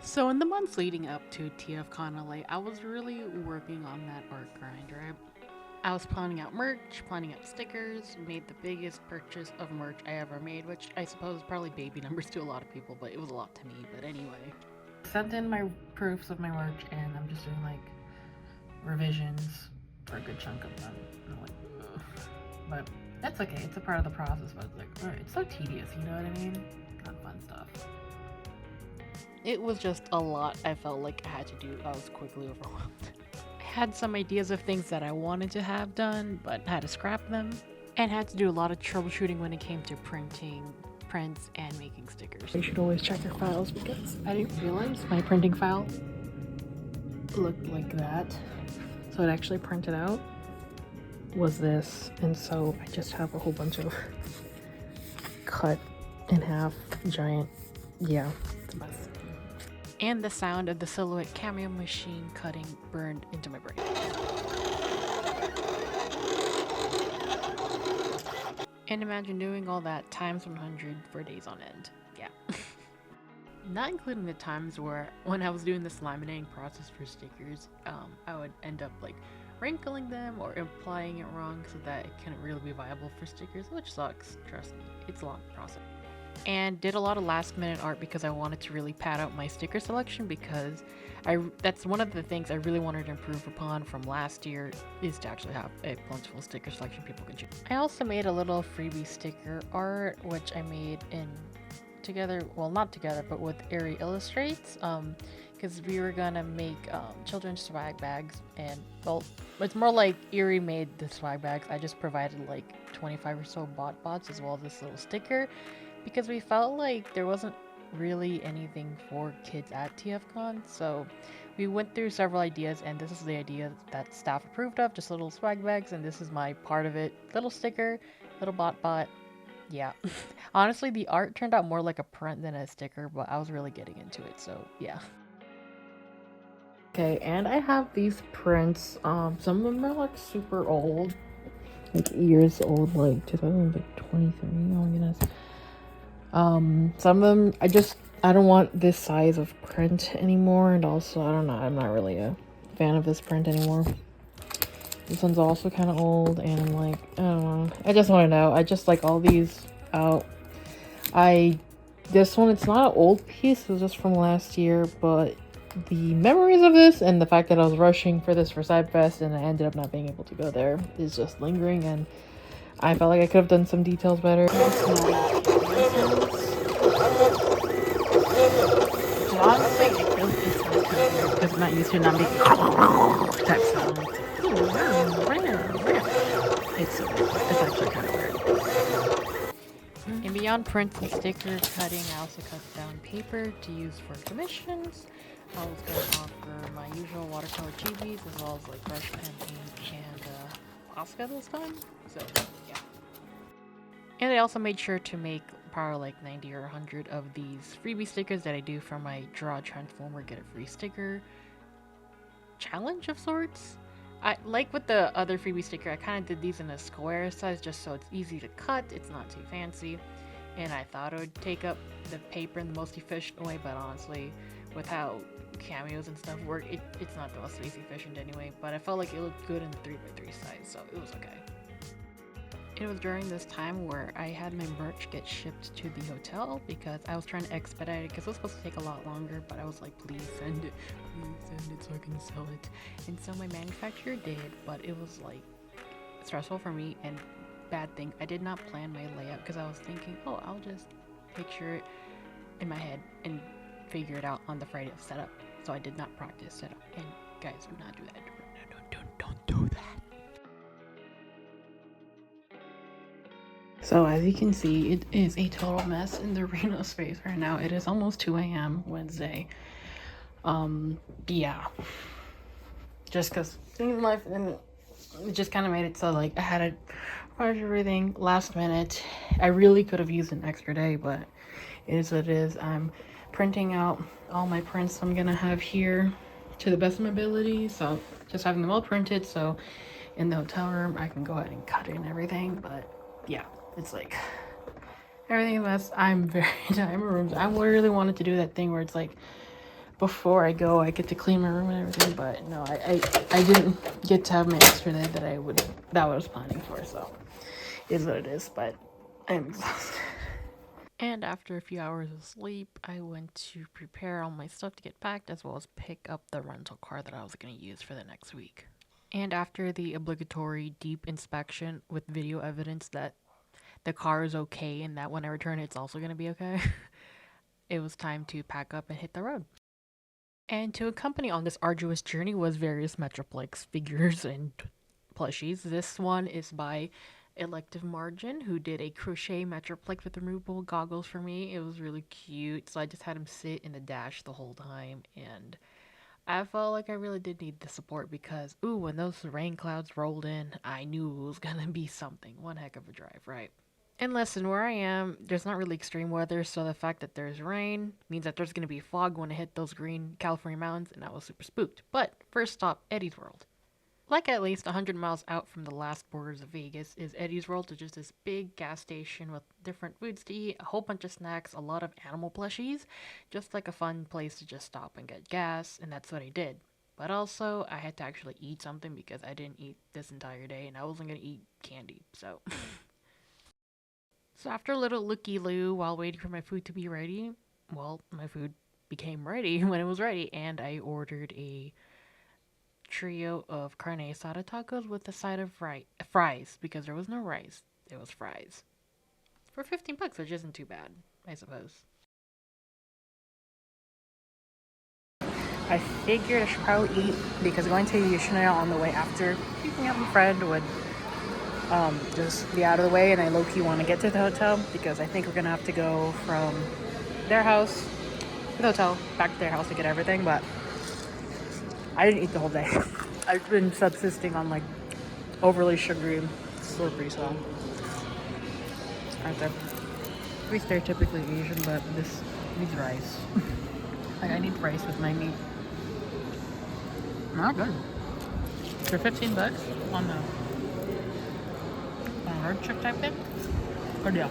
So in the months leading up to TFConLA, I was really working on that art grind, right? I was planning out merch, planning out stickers, made the biggest purchase of merch I ever made, which I suppose is probably baby numbers to a lot of people, but it was a lot to me. But anyway. Sent in my proofs of my work, and I'm just doing like revisions for a good chunk of them. And I'm like, ugh. But that's okay, it's a part of the process, but it's like, it's so tedious, you know what I mean? Not fun stuff. It was just a lot I felt like I had to do. I was quickly overwhelmed. I had some ideas of things that I wanted to have done, but had to scrap them. And had to do a lot of troubleshooting when it came to printing prints and making stickers. You should always check your files because I didn't realize my printing file looked like that. So it actually printed out was this, and so I just have a whole bunch of cut in half giant, yeah, it's a mess. And the sound of the Silhouette cameo machine cutting burned into my brain. And imagine doing all that times 100 for days on end. Yeah. Not including the times where when I was doing this laminating process for stickers, I would end up like wrinkling them or implying it wrong so that it couldn't really be viable for stickers, which sucks, trust me, it's a long process. And did a lot of last minute art because I wanted to really pad out my sticker selection, because that's one of the things I really wanted to improve upon from last year, is to actually have a plentiful sticker selection people can choose. I also made a little freebie sticker art, which I made in together, well not together, but with Ari Illustrates, because we were gonna make children's swag bags, and well, it's more like Erie made the swag bags. I just provided like 25 or so bots as well as this little sticker, because we felt like there wasn't really anything for kids at TFCon. So we went through several ideas, and this is the idea that staff approved of, just little swag bags, and this is my part of it. Little sticker, little bot. Yeah. Honestly, the art turned out more like a print than a sticker, but I was really getting into it, so yeah. Okay, and I have these prints. Some of them are like super old, like years old, like 2023. Oh my goodness. Some of them I don't want this size of print anymore, and also I don't know, I'm not really a fan of this print anymore. This one's also kind of old, and I'm like, I don't know, I just want it out. I just like all these out. This one, it's not an old piece, it was just from last year, but the memories of this and the fact that I was rushing for this for Byebased and I ended up not being able to go there is just lingering, and I felt like I could have done some details better. Honestly, it feels because I'm not used to not making type sounds. It's actually kind of weird. And beyond prints and sticker cutting, I also cut down paper to use for commissions. I was going to offer my usual watercolor chibis as well as like brush pen, ink, and Posca this time. So yeah. And I also made sure to make probably like 90 or 100 of these freebie stickers that I do for my Draw Transformer Get a Free Sticker challenge of sorts. I like with the other freebie sticker, I kind of did these in a square size just so it's easy to cut, it's not too fancy, and I thought it would take up the paper in the most efficient way, but honestly, with how cameos and stuff work, it's not the most efficient anyway, but I felt like it looked good in the 3x3 size, so it was okay. It was during this time where I had my merch get shipped to the hotel because I was trying to expedite it because it was supposed to take a lot longer, but I was like, please send it so I can sell it. And so my manufacturer did, but it was like stressful for me, and bad thing, I did not plan my layout because I was thinking, oh, I'll just picture it in my head and figure it out on the Friday of setup. So I did not practice setup, and guys, do not do that. Don't do that. So as you can see, it is a total mess in the Reno space right now. It is almost 2 a.m. Wednesday. Yeah. Just because things in life, and it just kind of made it so like I had to rush everything last minute. I really could have used an extra day, but it is what it is. I'm printing out all my prints I'm gonna have here to the best of my ability. So just having them all printed, so in the hotel room I can go ahead and cut it and everything. But yeah. It's like everything that's I'm very tired. I really wanted to do that thing where it's like before I go, I get to clean my room and everything. But no, I didn't get to have my extra day that I was planning for. So it is what it is. But I'm exhausted. And after a few hours of sleep, I went to prepare all my stuff to get packed, as well as pick up the rental car that I was going to use for the next week. And after the obligatory deep inspection with video evidence that the car is okay and that when I return it's also going to be okay, it was time to pack up and hit the road. And to accompany on this arduous journey was various Metroplex figures and plushies. This one is by Elective Margin, who did a crochet Metroplex with removable goggles for me. It was really cute, so I just had him sit in the dash the whole time, and I felt like I really did need the support because, ooh, when those rain clouds rolled in, I knew it was gonna be something. One heck of a drive, right? And listen, where I am, there's not really extreme weather, so the fact that there's rain means that there's gonna be fog when I hit those green California mountains, and I was super spooked. But first stop, Eddie's World. Like at least 100 miles out from the last borders of Vegas is Eddie's World, which is this big gas station with different foods to eat, a whole bunch of snacks, a lot of animal plushies, just like a fun place to just stop and get gas, and that's what I did. But also, I had to actually eat something because I didn't eat this entire day, and I wasn't gonna eat candy, so. So after a little looky-loo while waiting for my food to be ready, well, my food became ready when it was ready, and I ordered a trio of carne asada tacos with a side of fries, because there was no rice, it was fries. For 15 bucks, which isn't too bad, I suppose. I figured I should probably eat because going to Yoshinoya on the way after picking up my friend would just be out of the way, and I low-key want to get to the hotel because I think we're gonna have to go from their house to the hotel back to their house to get everything. But I didn't eat the whole day. I've been subsisting on like overly sugary Slurpee, so aren't there? We stereotypically Asian, but this needs rice. Like I need rice with my meat. Not good. For 15 bucks on the road trip type thing. Good deal.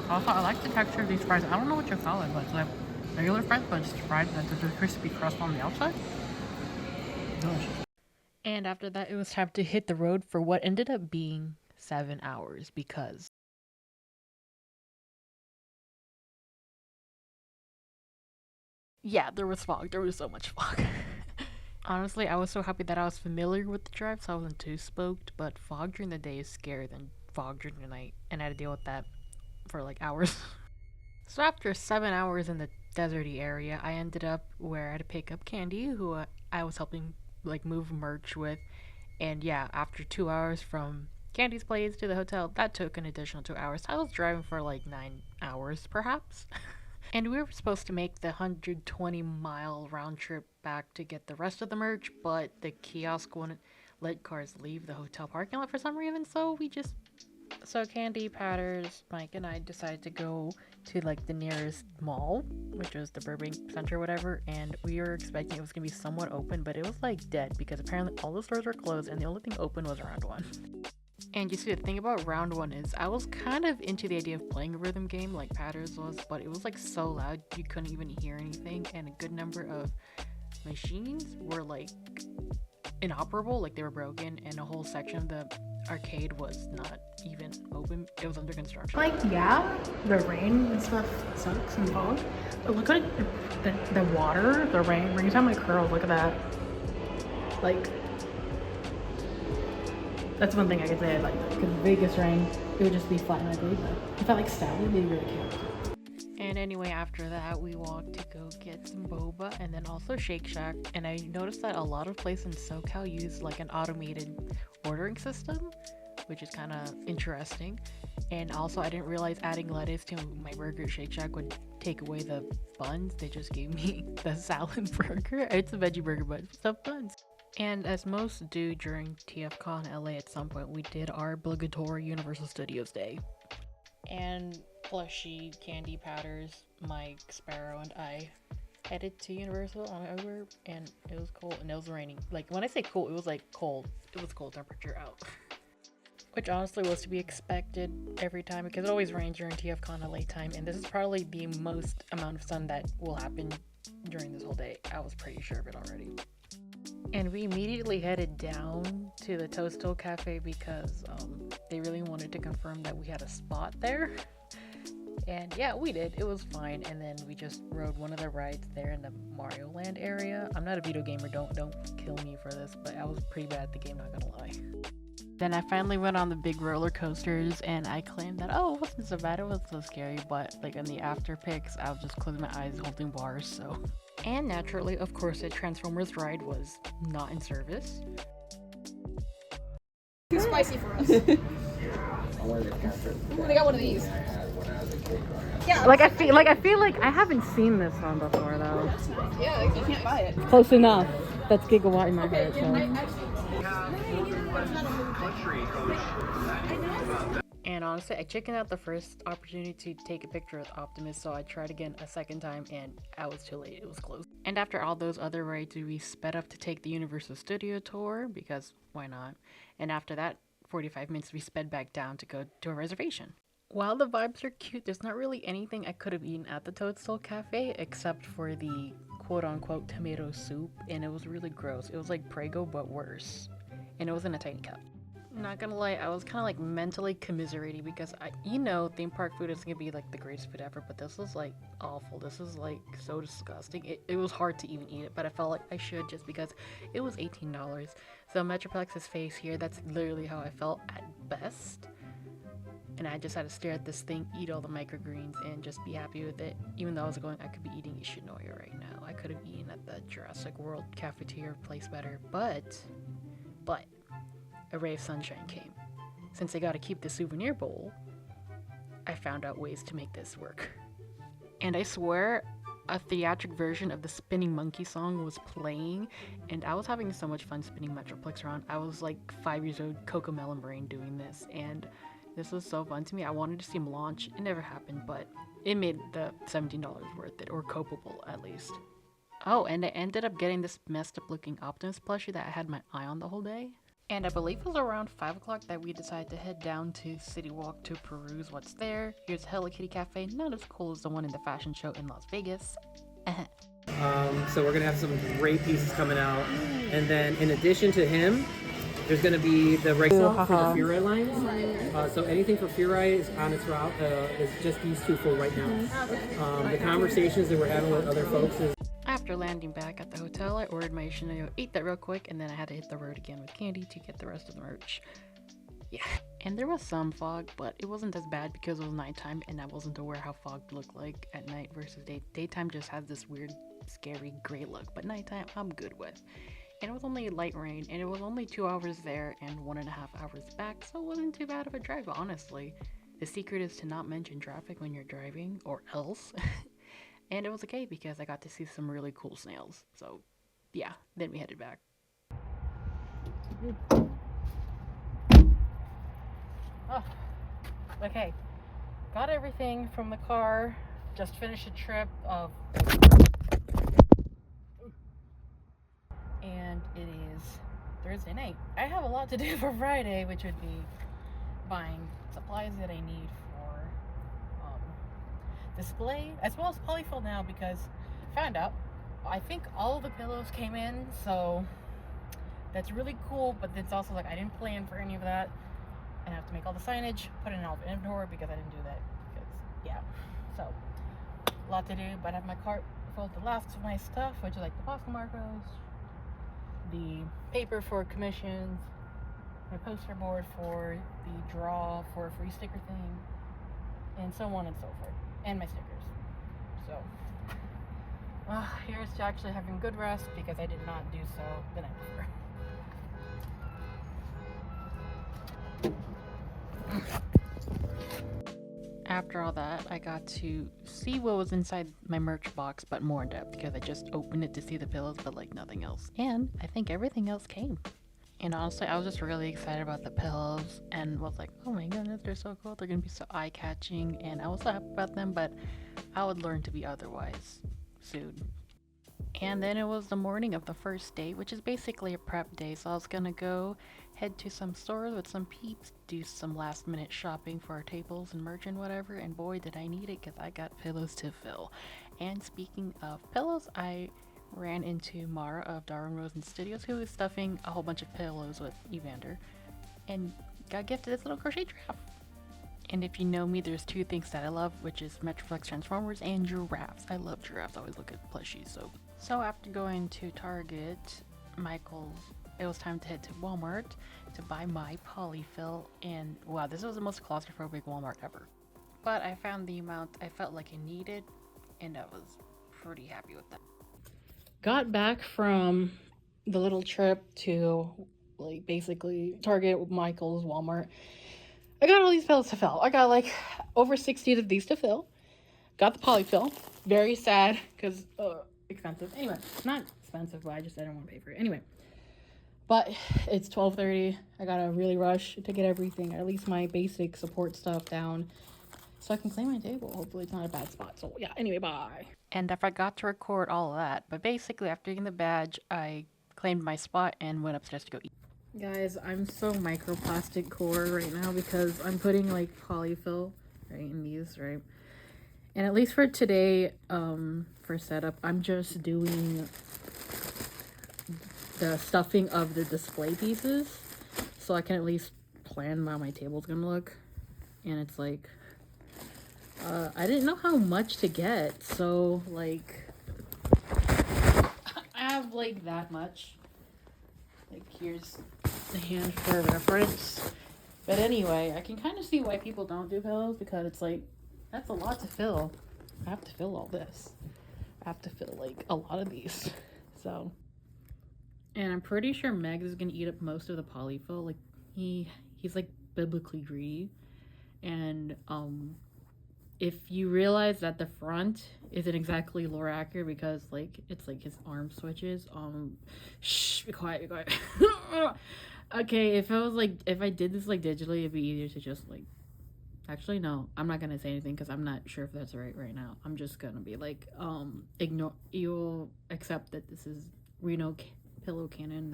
Also, I like the texture of these fries. I don't know what you call it, but it's like regular fries, but it's fried with the crispy crust on the outside. Delicious. And after that, it was time to hit the road for what ended up being 7 hours because yeah, there was fog. There was so much fog. Honestly, I was so happy that I was familiar with the drive, so I wasn't too spooked, but fog during the day is scarier than fog during the night, and I had to deal with that for like hours. So after 7 hours in the deserty area, I ended up where I had to pick up Candy, who I was helping like move merch with, and yeah, after 2 hours from Candy's place to the hotel, that took an additional 2 hours. I was driving for like 9 hours, perhaps. And we were supposed to make the 120-mile round trip back to get the rest of the merch, but the kiosk wouldn't let cars leave the hotel parking lot for some reason, so Candy, Patters, Mike, and I decided to go to like the nearest mall, which was the Burbank Center or whatever, and we were expecting it was gonna be somewhat open, but it was like dead because apparently all the stores were closed and the only thing open was Round 1. And you see, the thing about Round 1 is I was kind of into the idea of playing a rhythm game like Patters was, but it was like so loud you couldn't even hear anything, and a good number of machines were like inoperable, like they were broken, and a whole section of the arcade was not even open. It was under construction. Like, yeah, the rain and stuff sucks and fog, but look at the water, the rain brings out my curls. Look at that. Like, that's one thing I could say I like, because Vegas rain, it would just be flat and ugly, but if I like style it, it'd be really cute. And anyway, after that, we walked to go get some boba and then also Shake Shack. And I noticed that a lot of places in SoCal use like an automated ordering system, which is kind of interesting. And also, I didn't realize adding lettuce to my burger at Shake Shack would take away the buns. They just gave me the salad burger. It's a veggie burger, but stuffed buns. And as most do during TFConLA at some point, we did our obligatory Universal Studios Day. And Plushy, Candy, Patters, Mike, Sparrow, and I headed to Universal on Overrrr, and it was cold and it was raining. Like, when I say cool, it was like cold. It was cold temperature out. Which honestly was to be expected every time because it always rains during TFConLA time, and this is probably the most amount of sun that will happen during this whole day. I was pretty sure of it already. And we immediately headed down to the Toadstool Cafe because they really wanted to confirm that we had a spot there. And yeah, we did. It was fine. And then we just rode one of the rides there in the Mario Land area. I'm not a video gamer, don't kill me for this, but I was pretty bad at the game, not gonna lie. Then I finally went on the big roller coasters and I claimed that, oh, it wasn't so bad, it wasn't so scary, but like in the after pics, I was just closing my eyes holding bars, so. And naturally, of course, the Transformers ride was not in service. Too spicy for us. Ooh, they got one of these. Yeah. Like I feel like I haven't seen this one before though. Yeah, you can't buy it. Close enough. That's gigawatt in my head. So. And honestly, I chickened out the first opportunity to take a picture with Optimus, so I tried again a second time and I was too late, it was closed. And after all those other rides, we sped up to take the Universal Studio tour, because why not? And after that 45 minutes, we sped back down to go to a reservation. While the vibes are cute, there's not really anything I could have eaten at the Toadstool Cafe except for the quote-unquote tomato soup, and it was really gross. It was like Prego, but worse. And it was in a tiny cup. Not gonna lie, I was kind of like mentally commiserating because theme park food is gonna be like the greatest food ever, but this was like awful. This is like so disgusting. It was hard to even eat it, but I felt like I should just because it was $18. So Metroplex's face here, that's literally how I felt at best. And I just had to stare at this thing, eat all the microgreens, and just be happy with it. Even though I was going, I could be eating Ishinoya right now. I could have eaten at the Jurassic World cafeteria place better, but a ray of sunshine came. Since I gotta keep the souvenir bowl, I found out ways to make this work. And I swear, a theatric version of the Spinning Monkey song was playing, and I was having so much fun spinning Metroplex around. I was like 5 years old, Cocomelon Brain doing this, and this was so fun to me. I wanted to see him launch. It never happened, but it made the $17 worth it, or copable at least. Oh, and I ended up getting this messed up looking Optimus plushie that I had my eye on the whole day. And I believe it was around 5 o'clock that we decided to head down to City Walk to peruse what's there. Here's Hello Kitty Cafe, not as cool as the one in the fashion show in Las Vegas. So we're gonna have some great pieces coming out, and then in addition to him, there's gonna be the regular for the Furai lines. So anything for Furai is on its route. Is just these two for right now. The conversations that we're having with other folks is. After landing back at the hotel, I ordered my Ishinoya, ate that real quick, and then I had to hit the road again with Candy to get the rest of the merch. Yeah, and there was some fog, but it wasn't as bad because it was nighttime and I wasn't aware how fog looked like at night versus day. Daytime just has this weird, scary gray look, but nighttime I'm good with. And it was only light rain, and it was only 2 hours there and 1.5 hours back, so it wasn't too bad of a drive, honestly. The secret is to not mention traffic when you're driving, or else. And it was okay because I got to see some really cool snails. So, yeah, then we headed back. Oh, okay. Got everything from the car. Just finished a trip of... And it is Thursday night. I have a lot to do for Friday, which would be buying supplies that I need for display, as well as polyfill now, because I found out I think all of the pillows came in, so that's really cool, but it's also like I didn't plan for any of that, and I have to make all the signage, put it in all the inventory because I didn't do that, because yeah, so a lot to do. But I have my cart full of the last of my stuff, which is like the pasta marcos, the paper for commissions, my poster board for the draw for a free sticker thing, and so on and so forth, and my stickers. So here's to actually having good rest because I did not do so the night before. After all that, I got to see what was inside my merch box, but more in depth because I just opened it to see the pillows, but like nothing else. And I think everything else came. And honestly, I was just really excited about the pillows and was like, oh my goodness, they're so cool. They're gonna be so eye-catching, and I was so happy about them, but I would learn to be otherwise soon. And then it was the morning of the first day, which is basically a prep day, so I was gonna go head to some stores with some peeps, do some last minute shopping for our tables and merch and whatever, and boy did I need it because I got pillows to fill. And speaking of pillows, I ran into Mara of Darwin Rosen Studios, who was stuffing a whole bunch of pillows with Evander, and got gifted this little crochet giraffe. And if you know me, there's two things that I love, which is Metroplex Transformers and giraffes. I love giraffes. I always look at plushies. So after going to Target, Michael's, it was time to head to Walmart to buy my polyfill. And wow, this was the most claustrophobic Walmart ever. But I found the amount I felt like I needed, and I was pretty happy with that. Got back from the little trip to like basically Target, Michael's, Walmart. I got all these pillows to fill. I got like over 60 of these to fill. Got the polyfill. Very sad because expensive. Anyway, not expensive, but I just didn't want to pay for it. Anyway, but it's 12:30. I gotta really rush to get everything, at least my basic support stuff down, so I can clean my table. Hopefully it's not a bad spot. So yeah, anyway, bye. And I forgot to record all of that, but basically after getting the badge, I claimed my spot and went upstairs to go eat. Guys, I'm so microplastic core right now because I'm putting like polyfill right in these, right? And at least for today, for setup, I'm just doing the stuffing of the display pieces so I can at least plan how my table's gonna look. And it's like, I didn't know how much to get, so like I have like that much. Like here's the hand for reference. But anyway, I can kind of see why people don't do pillows, because it's like, that's a lot to fill. I have to fill all this. I have to fill like a lot of these. So, and I'm pretty sure Megs is gonna eat up most of the polyfill. Like he's like biblically greedy. And if you realize that the front isn't exactly lore accurate because like it's like his arm switches, shh, be quiet, be quiet. Okay, if I did this like digitally, it'd be easier to just like, actually no, I'm not gonna say anything because I'm not sure if that's right now. I'm just gonna be like, ignore, you'll accept that this is Reno Pillow Cannon,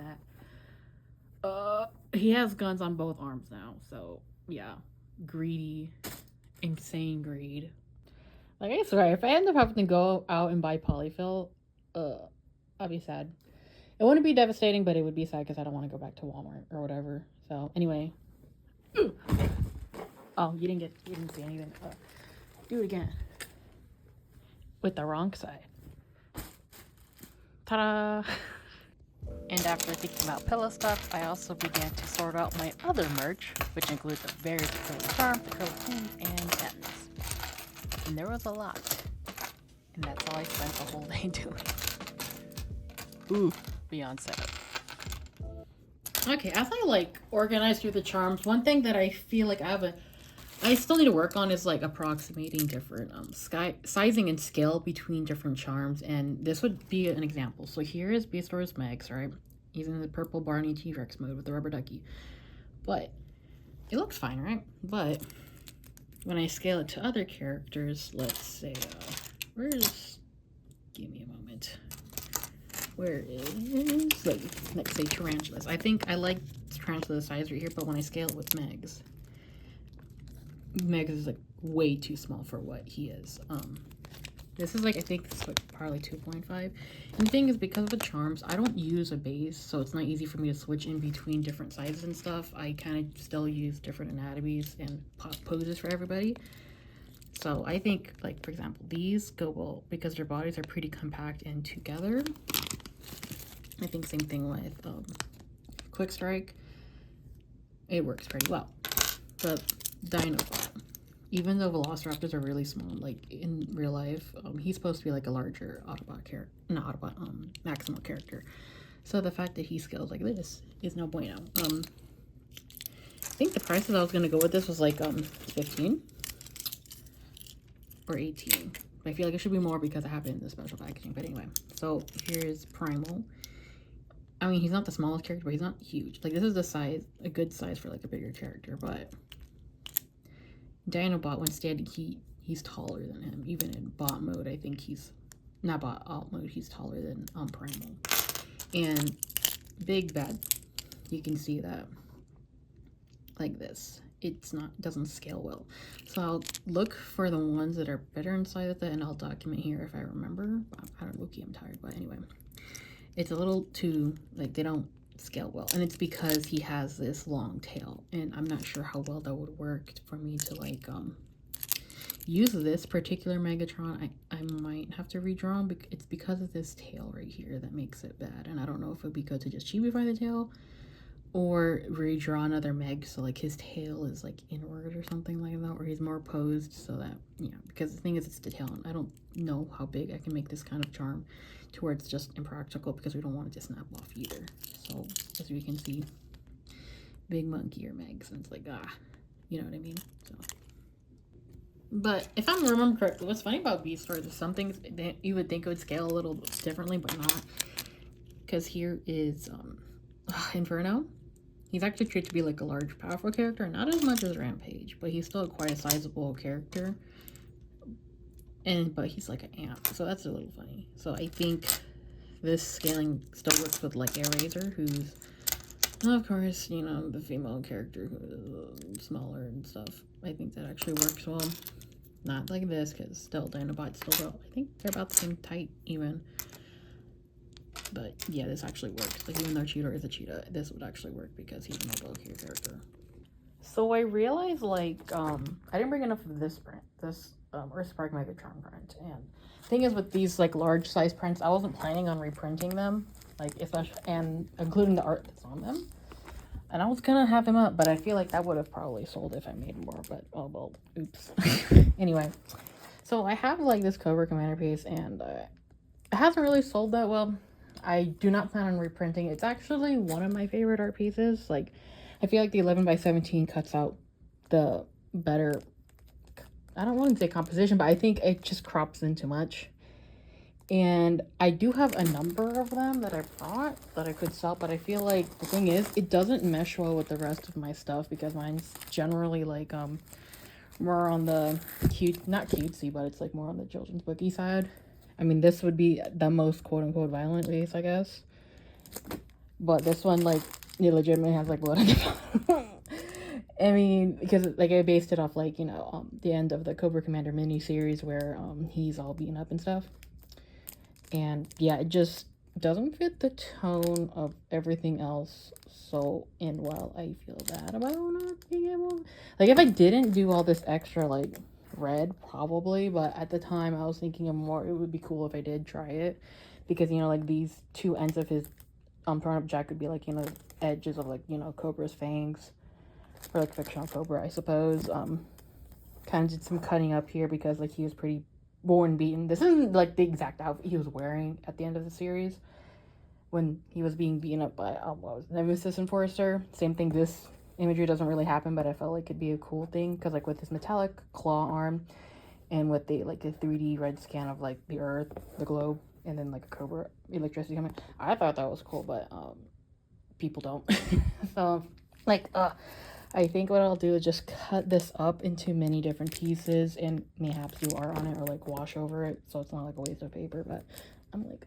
that he has guns on both arms now. So yeah, greedy, insane greed. Like I swear, if I end up having to go out and buy polyfill, I'd be sad. It wouldn't be devastating, but it would be sad because I don't want to go back to Walmart or whatever. So anyway. Oh, you didn't see anything. Do it again. With the wrong side. Ta-da! And after thinking about pillow stuff, I also began to sort out my other merch, which includes the various acrylic charms, acrylic pins, and pens. And there was a lot. And that's all I spent the whole day doing. Ooh, beyond setup. Okay, as I like organize through the charms, one thing that I feel like I still need to work on is like approximating different sizing and scale between different charms, and this would be an example. So here is Beastor's Megs, right? He's in the purple Barney T-Rex mode with the rubber ducky, but it looks fine, right? But when I scale it to other characters, let's say, give me a moment. Where is, like, let's say Tarantulas. I think I like Tarantula size right here, but when I scale it with Megs is like way too small for what he is. This is like, I think this is like probably 2.5. And the thing is, because of the charms, I don't use a base, so it's not easy for me to switch in between different sizes and stuff. I kind of still use different anatomies and poses for everybody. So I think, like, for example, these go well because their bodies are pretty compact and together. I think same thing with Quick Strike. It works pretty well. But Dinobot, even though Velociraptors are really small, like in real life, he's supposed to be like a larger Autobot character, not Autobot, Maximal character. So the fact that he scales like this is no bueno. I think the prices I was gonna go with this was like 15 or 18. But I feel like it should be more because I have it in the special packaging. But anyway, so here's Primal. I mean, he's not the smallest character, but he's not huge. Like, this is the size, a good size for like a bigger character. But Dinobot, when standing, he's taller than him. Even in bot mode, I think he's not bot alt mode. He's taller than Primal. And Big Bad, you can see that like this. it doesn't scale well. So I'll look for the ones that are better inside of that, and I'll document here if I remember. I don't look, I'm tired, but anyway, it's a little too, like, they don't scale well, and it's because he has this long tail, and I'm not sure how well that would work for me to like use this particular Megatron. I might have to redraw him. It's because of this tail right here that makes it bad, and I don't know if it would be good to just chibify the tail or redraw another Meg so like his tail is like inward or something like that, or he's more posed, so that, yeah, because the thing is, it's the tail, and I don't know how big I can make this kind of charm to where it's just impractical, because we don't want it to snap off either. So as we can see, big monkey or Megs, and it's like, you know what I mean? So, but if I'm remembering correctly, what's funny about Beastars is some things that you would think it would scale a little differently, but not, because here is Inferno. He's actually treated to be like a large, powerful character, not as much as Rampage, but he's still quite a sizable character. But he's like an amp, so that's a little funny. So I think this scaling still works with like Eraser, who's, of course, you know, the female character who is smaller and stuff. I think that actually works well. Not like this, because still Dinobot's still, I think they're about the same height even. But yeah, this actually works. Like, even though Cheetah is a cheetah, this would actually work because he's a more bulkier character. So I realized, like, I didn't bring enough of this print, this Earthspark Megatron print. And the thing is, with these like large size prints, I wasn't planning on reprinting them, like, especially, and including the art that's on them. And I was gonna have him up, but I feel like that would have probably sold if I made more. But oh well, oops. Anyway, so I have like this Cobra Commander piece, and it hasn't really sold that well. I do not plan on reprinting. It's actually one of my favorite art pieces. Like, I feel like the 11x17 cuts out the better, I don't want to say composition, but I think it just crops in too much. And I do have a number of them that I brought that I could sell, but I feel like the thing is, it doesn't mesh well with the rest of my stuff, because mine's generally like more on the not cutesy, but it's like more on the children's booky side. I mean, this would be the most quote-unquote violent base, I guess. But this one, like, it legitimately has, like, blood on the bottom. I mean, because, like, I based it off, like, you know, the end of the Cobra Commander mini-series where he's all beaten up and stuff. And, yeah, it just doesn't fit the tone of everything else. So, and while I feel bad about not being able... Like, if I didn't do all this extra, like... red probably, but at the time I was thinking of more, it would be cool if I did try it, because, you know, like, these two ends of his thrown up jack would be like, you know, edges of, like, you know, Cobra's fangs, or like fictional Cobra, I suppose. Kind of did some cutting up here because, like, he was pretty worn, beaten. This isn't like the exact outfit he was wearing at the end of the series when he was being beaten up by what was it, Nemesis and Forrester. Same thing, this imagery doesn't really happen, but I felt like it'd be a cool thing, because, like, with this metallic claw arm and with the, like, a 3D red scan of, like, the earth, the globe, and then, like, a Cobra electricity coming, I thought that was cool, but people don't. So, like, I think what I'll do is just cut this up into many different pieces and mayhaps do art on it, or like wash over it, so it's not like a waste of paper. But I'm like,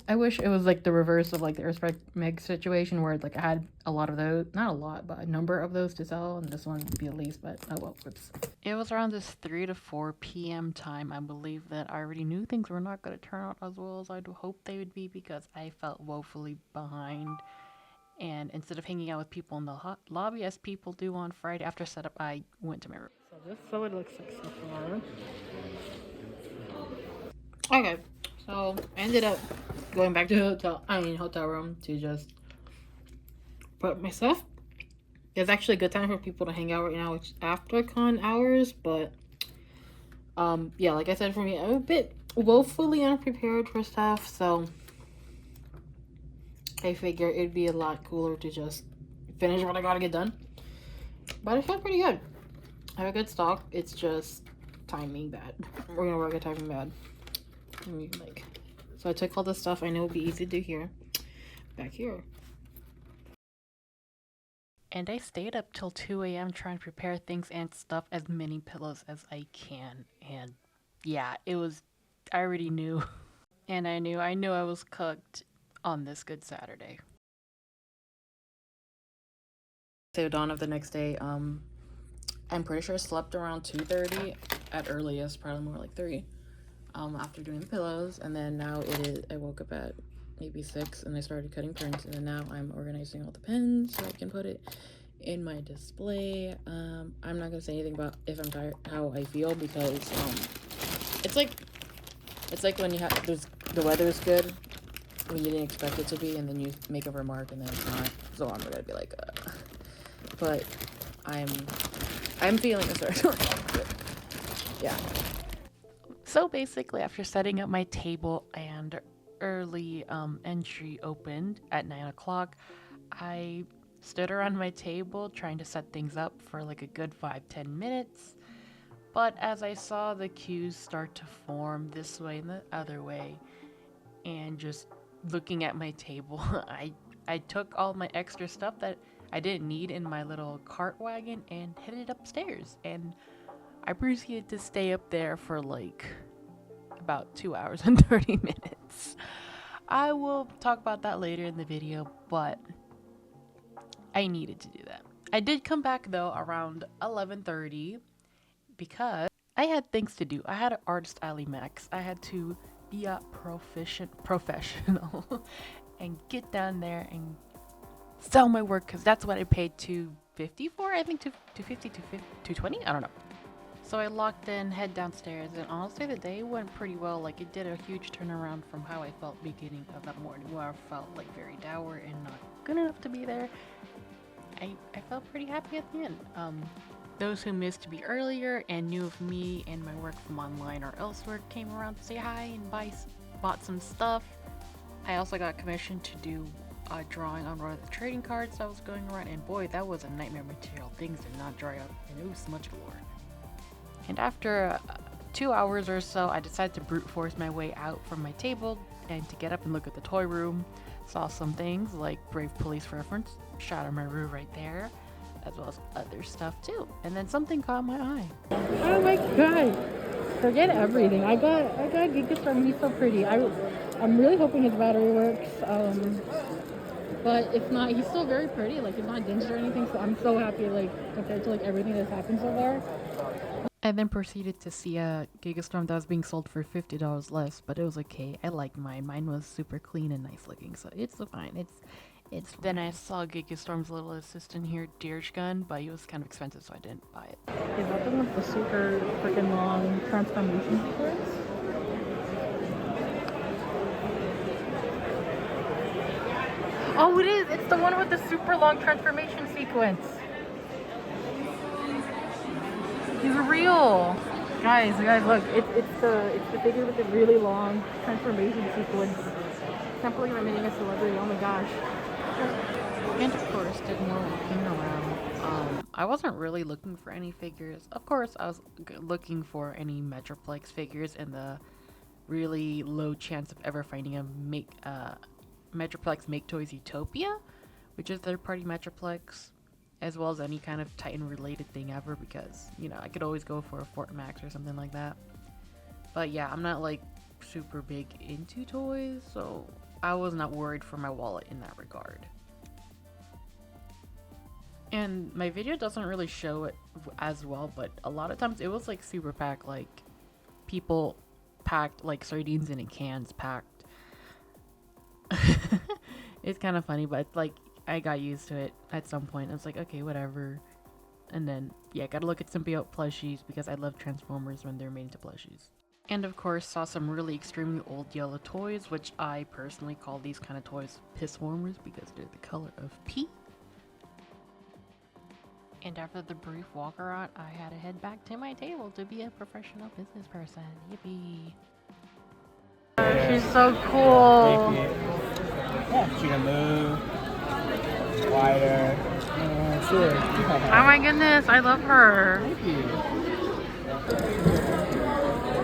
I wish it was like the reverse of like the Earthspark Meg situation, where like I had a lot of those, not a lot, but a number of those to sell, and this one would be at least, but oh well, whoops. It was around this 3 to 4 p.m. time, I believe, that I already knew things were not going to turn out as well as I'd hoped they would be, because I felt woefully behind. And instead of hanging out with people in the lobby as people do on Friday after setup, I went to my room. So this is what it looks like so far. Okay, so I ended up going back to the hotel room to just put up my stuff. It's actually a good time for people to hang out right now. It's after con hours, but yeah, like I said, for me, I'm a bit woefully unprepared for stuff, so I figure it'd be a lot cooler to just finish what I gotta get done. But I feel pretty good. I have a good stock. It's just timing bad. We're gonna work at timing bad. I mean, like, so I took all the stuff I know would be easy to do here, back here. And I stayed up till 2 a.m. trying to prepare things and stuff as many pillows as I can. And yeah, it was, I already knew. And I knew I was cooked on this Good Saturday. So dawn of the next day, I'm pretty sure I slept around 2:30 at earliest, probably more like 3, after doing the pillows, and then now I woke up at maybe 6 and I started cutting prints, and then now I'm organizing all the pens so I can put it in my display. I'm not gonna say anything about if I'm tired, how I feel, because it's like when you have the weather is good when you didn't expect it to be, and then you make a remark and then it's not, so I'm gonna be like but I'm feeling a certain yeah. So basically, after setting up my table and early entry opened at 9 o'clock, I stood around my table trying to set things up for like a good 5-10 minutes. But as I saw the queues start to form this way and the other way, and just looking at my table, I took all my extra stuff that I didn't need in my little cart wagon and headed upstairs, and I proceeded to stay up there for like about 2 hours and 30 minutes. I will talk about that later in the video, but I needed to do that. I did come back though around 11:30 because I had things to do. I had an artist alley max. I had to be a professional and get down there and sell my work, because that's what I paid $250 for. I think $250, $220, I don't know. So I locked in, head downstairs, and honestly the day went pretty well. Like, it did a huge turnaround from how I felt beginning of that morning, where I felt like very dour and not good enough to be there. I felt pretty happy at the end. Those who missed me earlier and knew of me and my work from online or elsewhere came around to say hi and bought some stuff. I also got commissioned to do a drawing on one of the trading cards that was going around, and boy, that was a nightmare material. Things did not dry up, and it was much more. And after 2 hours or so, I decided to brute force my way out from my table and to get up and look at the toy room. Saw some things like Brave Police reference, Shadowmaru right there, as well as other stuff too. And then something caught my eye. Oh my god! Forget everything. I got Gigastorm. He's so pretty. I'm really hoping his battery works. But if not, he's still very pretty. Like, he's not dinged or anything. So I'm so happy, like, compared to like everything that's happened so far. I then proceeded to see a Gigastorm that was being sold for $50 less, but it was okay. I liked mine. Mine was super clean and nice looking, so it's fine. It's. Then I saw Gigastorm's little assistant here, Dirge Gun, but it was kind of expensive, so I didn't buy it. Is that the one with the super freaking long transformation sequence? Oh, it is! It's the one with the super long transformation sequence. He's real, guys. Look! It's the figure with the really long transformation sequence. Can't believe I'm meeting a celebrity. Oh my gosh! And of course, did more looking around. I wasn't really looking for any figures. Of course, I was looking for any Metroplex figures, and the really low chance of ever finding a Metroplex Make Toys Utopia, which is third-party Metroplex, as well as any kind of Titan-related thing ever, because, you know, I could always go for a Fort Max or something like that. But yeah, I'm not, like, super big into toys, so I was not worried for my wallet in that regard. And my video doesn't really show it as well, but a lot of times it was, like, super packed, like, people packed, like, sardines in cans packed. It's kind of funny, but, like, I got used to it at some point. I was like, okay, whatever. And then, yeah, gotta look at symbiote plushies because I love Transformers when they're made into plushies. And of course, saw some really extremely old yellow toys, which I personally call these kind of toys piss warmers because they're the color of pee. And after the brief walk around, I had to head back to my table to be a professional business person. Yippee! She's so cool. Yeah, she can move wider. Sure. Oh my goodness, I love her. Thank you.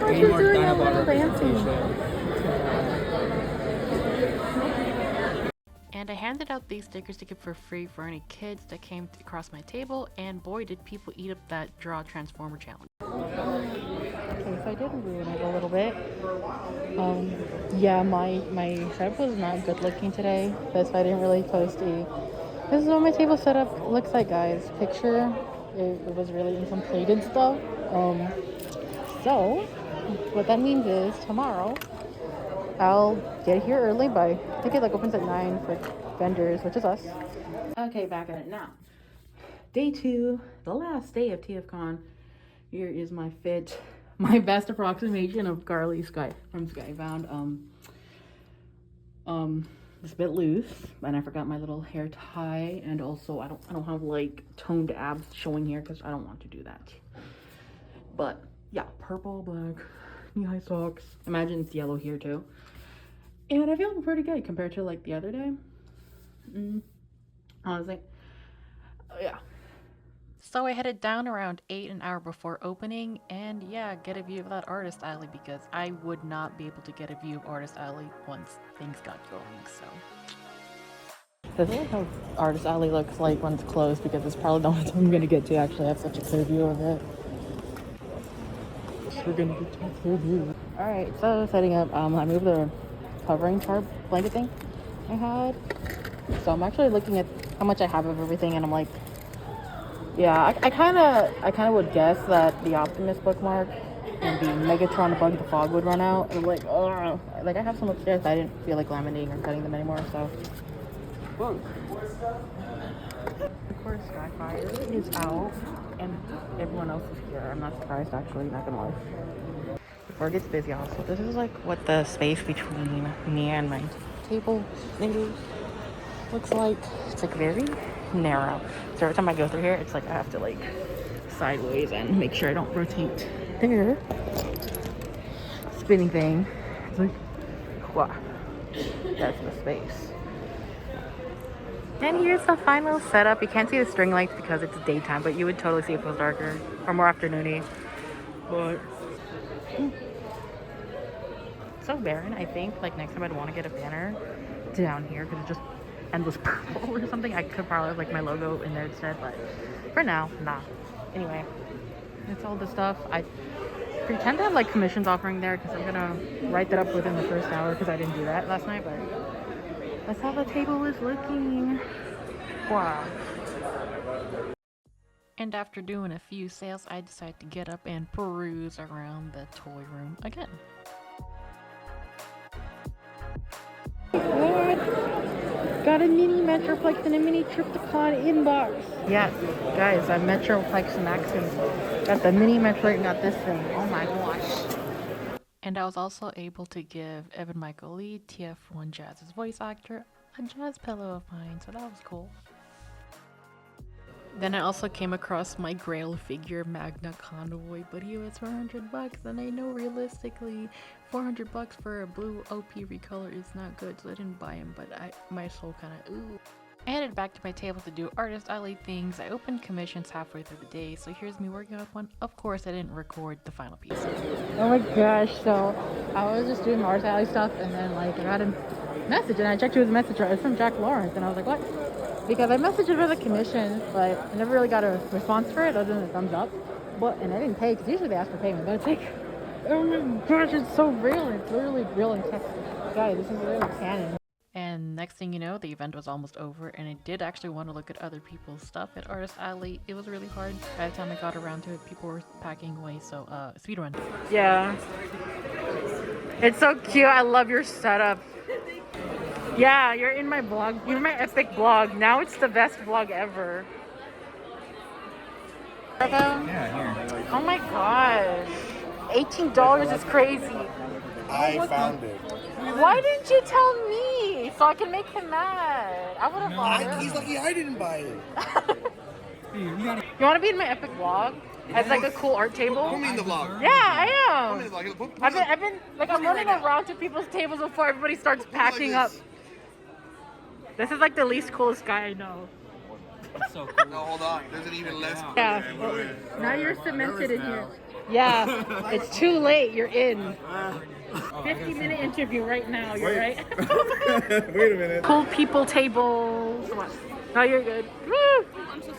Oh, she's doing a little fancy. And I handed out these stickers to give for free for any kids that came across my table, and boy did people eat up that Draw Transformer challenge. Okay, so I did ruin it a little bit. Yeah, my setup was not good looking today. That's why I didn't really post a This is what my table setup looks like, guys. Picture, it was really incomplete and stuff. So what that means is tomorrow I'll get here early by, I think it like opens at 9 for vendors, which is us. Okay, back at it now. Day 2, the last day of TFCon. Here is my fit, my best approximation of Carly Sky from Skybound. It's a bit loose, and I forgot my little hair tie, and also I don't have like toned abs showing here because I don't want to do that. But yeah, purple, black, knee-high socks. Imagine it's yellow here too. And I feel pretty good compared to like the other day. Honestly, yeah. So I headed down around 8, an hour before opening, and yeah, get a view of that artist alley because I would not be able to get a view of artist alley once things got going, so. This is how artist alley looks like when it's closed because it's probably the only time I'm gonna get to actually have such a clear view of it. We're gonna get to a clear view. Alright, so setting up, I moved the covering tarp blanket thing I had. So I'm actually looking at how much I have of everything, and I'm like, yeah, I kind of would guess that the Optimus bookmark and the Megatron Bug the Fog would run out. And I'm like, oh, like I have some upstairs. I didn't feel like laminating or cutting them anymore, so. Whoa. Of course, Skyfire is out, and everyone else is here. I'm not surprised, actually, not gonna lie. Before it gets busy, also, this is like what the space between me and my table thingy looks like. It's like very narrow. So every time I go through here, it's like I have to like sideways and make sure I don't rotate there. Spinning thing. It's like, wow, that's the space. And here's the final setup. You can't see the string length because it's daytime, but you would totally see if it was darker or more afternoony. But so barren, I think. Like next time I'd want to get a banner down here because it's just endless purple or something. I could probably have like my logo in there instead, but for now, nah. Anyway, that's all the stuff. I pretend to have like commissions offering there because I'm gonna write that up within the first hour because I didn't do that last night, but that's how the table is looking. Wow. And after doing a few sales, I decided to get up and peruse around the toy room again. What? Got a mini Metroplex and a mini TFCon inbox. Yes, guys, I'm Metroplex got the mini Metro and got this thing. Oh my gosh. And I was also able to give Evan Michael Lee, TF1 Jazz's voice actor, a jazz pillow of mine, so that was cool. Then I also came across my Grail figure Magna Convoy, but he was $400, and I know realistically $400 for a blue OP recolor is not good, so I didn't buy him, but my soul kinda ooh. I headed back to my table to do artist alley things. I opened commissions halfway through the day, so here's me working on one. Of course, I didn't record the final piece. Oh my gosh, so I was just doing artist alley stuff, and then like I got a message, and I checked who the message was. It's from Jack Lawrence, and I was like, what? Because I messaged him for the commission, but I never really got a response for it other than a thumbs up. And I didn't pay, because usually they ask for payment, but it's like, oh my gosh, it's so real. It's literally real in text. Guys, this is really canon. And next thing you know, the event was almost over, and I did actually want to look at other people's stuff at Artist Alley. It was really hard. By the time I got around to it, people were packing away, so Speedrun. Yeah. It's so cute. I love your setup. Yeah, you're in my blog. You're my epic blog. Now it's the best vlog ever. Yeah, here. Oh my gosh. $18 is crazy. I found it. Why didn't you tell me so I can make him mad? I would have bought it. He's lucky I didn't buy it. You want to be in my epic vlog? As like a cool art table? Put me in the vlog. Yeah, I Put me am. in the vlog. I've been like I'm running around to people's tables before everybody starts packing up. This is like the least coolest guy I know. So cool. No, hold on. There's an even less. Yeah. Now you're cemented in here. Yeah, it's too late. You're in. 50-minute interview right now. You're right. Wait a minute. Cool people tables. No, you're good. Woo!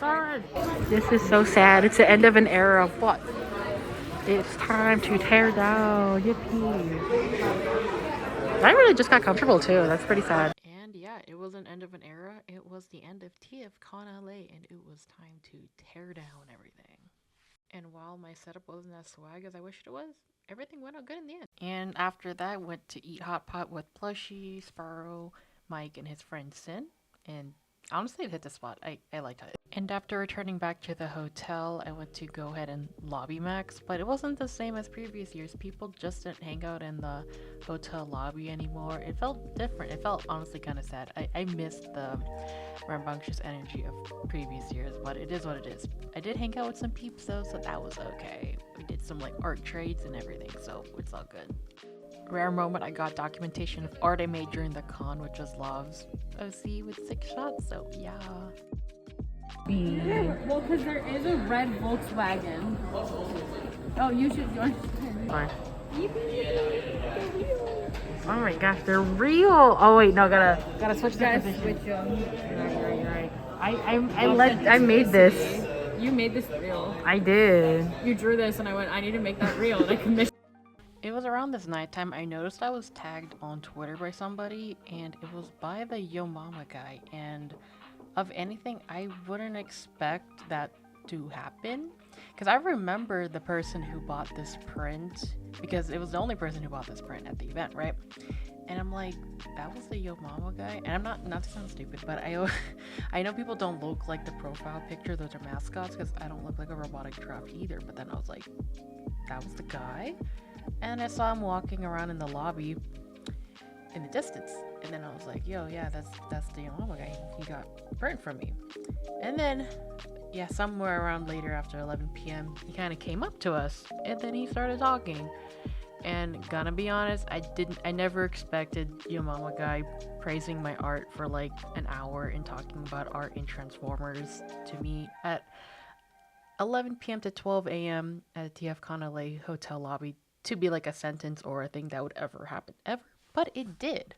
Sorry. This is so sad. It's the end of an era. What? It's time to tear down. Yippee. I really just got comfortable too. That's pretty sad. And yeah, that, it was an end of an era. It was the end of TFConLA, and it was time to tear down everything. And while my setup wasn't as swag as I wished it was, everything went out good in the end. And after that, went to eat hot pot with Plushie, Sparrow, Mike, and his friend Sin. And honestly, it hit the spot. I liked it. And after returning back to the hotel, I went to go ahead and lobby max, but it wasn't the same as previous years. People just didn't hang out in the hotel lobby anymore. It felt different. It felt honestly kind of sad. I missed the rambunctious energy of previous years, but it is what it is. I did hang out with some peeps though, so that was okay. We did some like art trades and everything, so it's all good. Rare moment, I got documentation of art I made during the con, which was Lav's OC with 6 shots, so yeah. Well, because there is a red Volkswagen. Oh, you should join. Fine. Oh my gosh, they're real! Oh wait, no, gotta switch the position. Switch them. You're right. I made this. You made this real. I did. You drew this and I went, I need to make that real, and I commissioned. It was around this nighttime I noticed I was tagged on Twitter by somebody, and it was by the Yo Mama guy, and of anything I wouldn't expect that to happen, because I remember the person who bought this print, because it was the only person who bought this print at the event, right? And I'm like, that was the Yo Mama guy? And I'm not to sound stupid, but I know people don't look like the profile picture, those are mascots, because I don't look like a robotic giraffe either, but then I was like, that was the guy? And I saw him walking around in the lobby in the distance. And then I was like, yo, yeah, that's the Yo Mama guy. He got burnt from me. And then, yeah, somewhere around later after 11 p.m., he kind of came up to us. And then he started talking. And gonna be honest, I never expected Yo Mama guy praising my art for like an hour and talking about art in Transformers to me at 11 p.m. to 12 a.m. at a TFConLA hotel lobby to be like a sentence or a thing that would ever happen ever, but it did.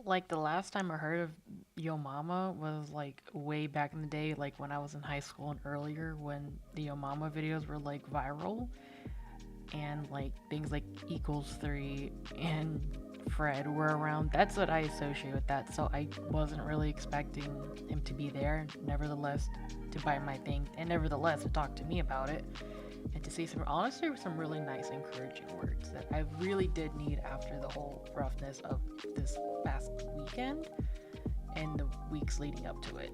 Like the last time I heard of Yo Mama was like way back in the day, like when I was in high school and earlier, when the Yo Mama videos were like viral, and like things like Equals3 and Fred were around. That's what I associate with that, so I wasn't really expecting him to be there, nevertheless to buy my thing, and nevertheless to talk to me about it, and to say some really nice encouraging words that I really did need after the whole roughness of this past weekend and the weeks leading up to it.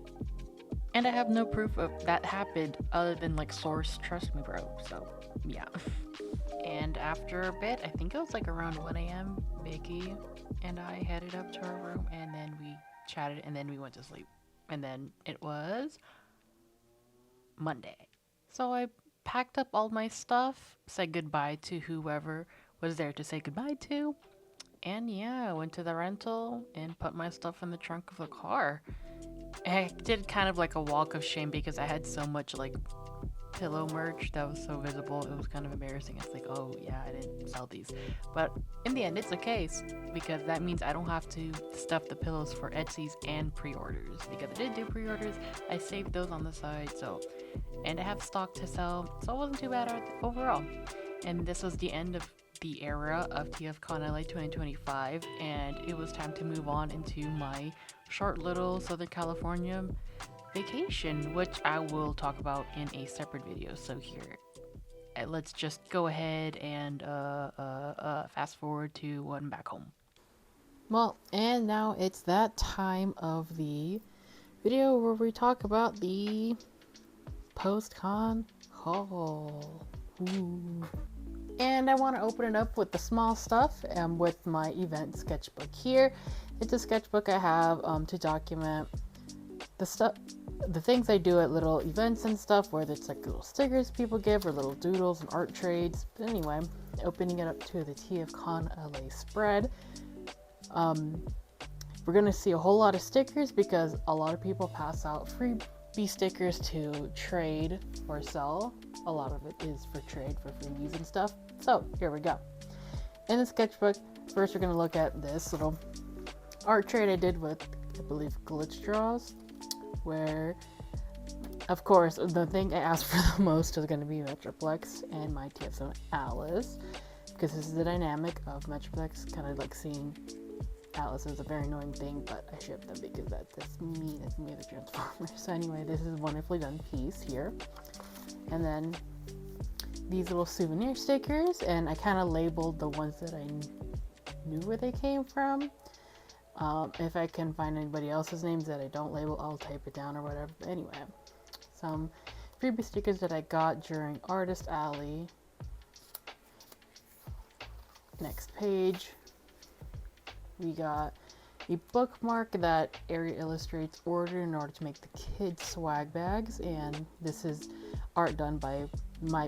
And I have no proof of that happened other than like source, trust me bro, so yeah. And after a bit, I think it was like around 1 a.m, Vicky and I headed up to our room, and then we chatted, and then we went to sleep. And then it was Monday. So I packed up all my stuff, said goodbye to whoever was there to say goodbye to, and yeah, I went to the rental and put my stuff in the trunk of the car. I did kind of like a walk of shame because I had so much like pillow merch that was so visible. It was kind of embarrassing. It's like, oh yeah, I didn't sell these, but in the end it's okay because that means I don't have to stuff the pillows for Etsy's and pre-orders, because I did do pre-orders. I saved those on the side, so, and I have stock to sell, so it wasn't too bad overall. And this was the end of the era of TFConLA 2025, and it was time to move on into my short little Southern California vacation, which I will talk about in a separate video. So here, let's just go ahead and fast forward to when I'm back home. Well, and now it's that time of the video where we talk about the post-con haul. Ooh. And I want to open it up with the small stuff and with my event sketchbook here. It's a sketchbook I have to document the things I do at little events and stuff, whether it's like little stickers people give or little doodles and art trades. But anyway, opening it up to the TFConLA spread. We're gonna see a whole lot of stickers because a lot of people pass out freebie stickers to trade or sell. A lot of it is for trade, for freebies and stuff. So here we go. In the sketchbook, first we're gonna look at this little art trade I did with, I believe, glitch draws, where of course the thing I asked for the most is going to be Metroplex and my TFCon Alice, because this is the dynamic of Metroplex, kind of like seeing Atlas is a very annoying thing, but I ship them because that's me the Transformers. So anyway, this is a wonderfully done piece here. And then these little souvenir stickers, and I kind of labeled the ones that I knew where they came from. If I can find anybody else's names that I don't label, I'll type it down or whatever. But anyway, some freebie stickers that I got during Artist Alley. Next page, we got a bookmark that Ari Illustrates ordered in order to make the kids swag bags, and this is art done by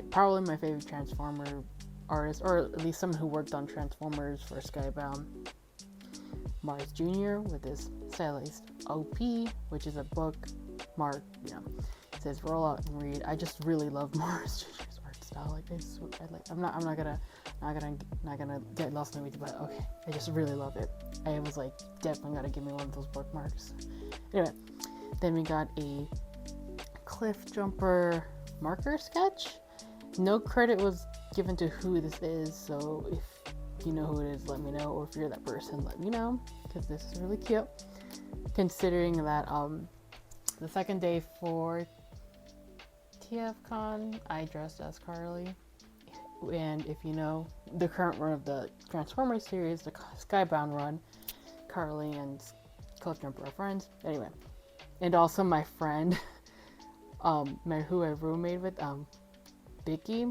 probably my favorite Transformer artist, or at least someone who worked on Transformers for Skybound, Mars Jr. with his stylized OP, which is a bookmark. You know, it says roll out and read. I just really love Mars Jr.'s art style. I'm not gonna get lost in the weeds, but okay, I just really love it. I was like, definitely gotta give me one of those bookmarks. Anyway, then we got a cliff jumper marker sketch. No credit was given to who this is, so if you know who it is, let me know, or if you're that person, let me know, because this is really cute. Considering that the second day for TFCon, I dressed as Carly, and if you know the current run of the Transformers series, the Skybound run, Carly and Cliff Jumper are friends. Anyway, and also my friend, who I roommate with, Vicky,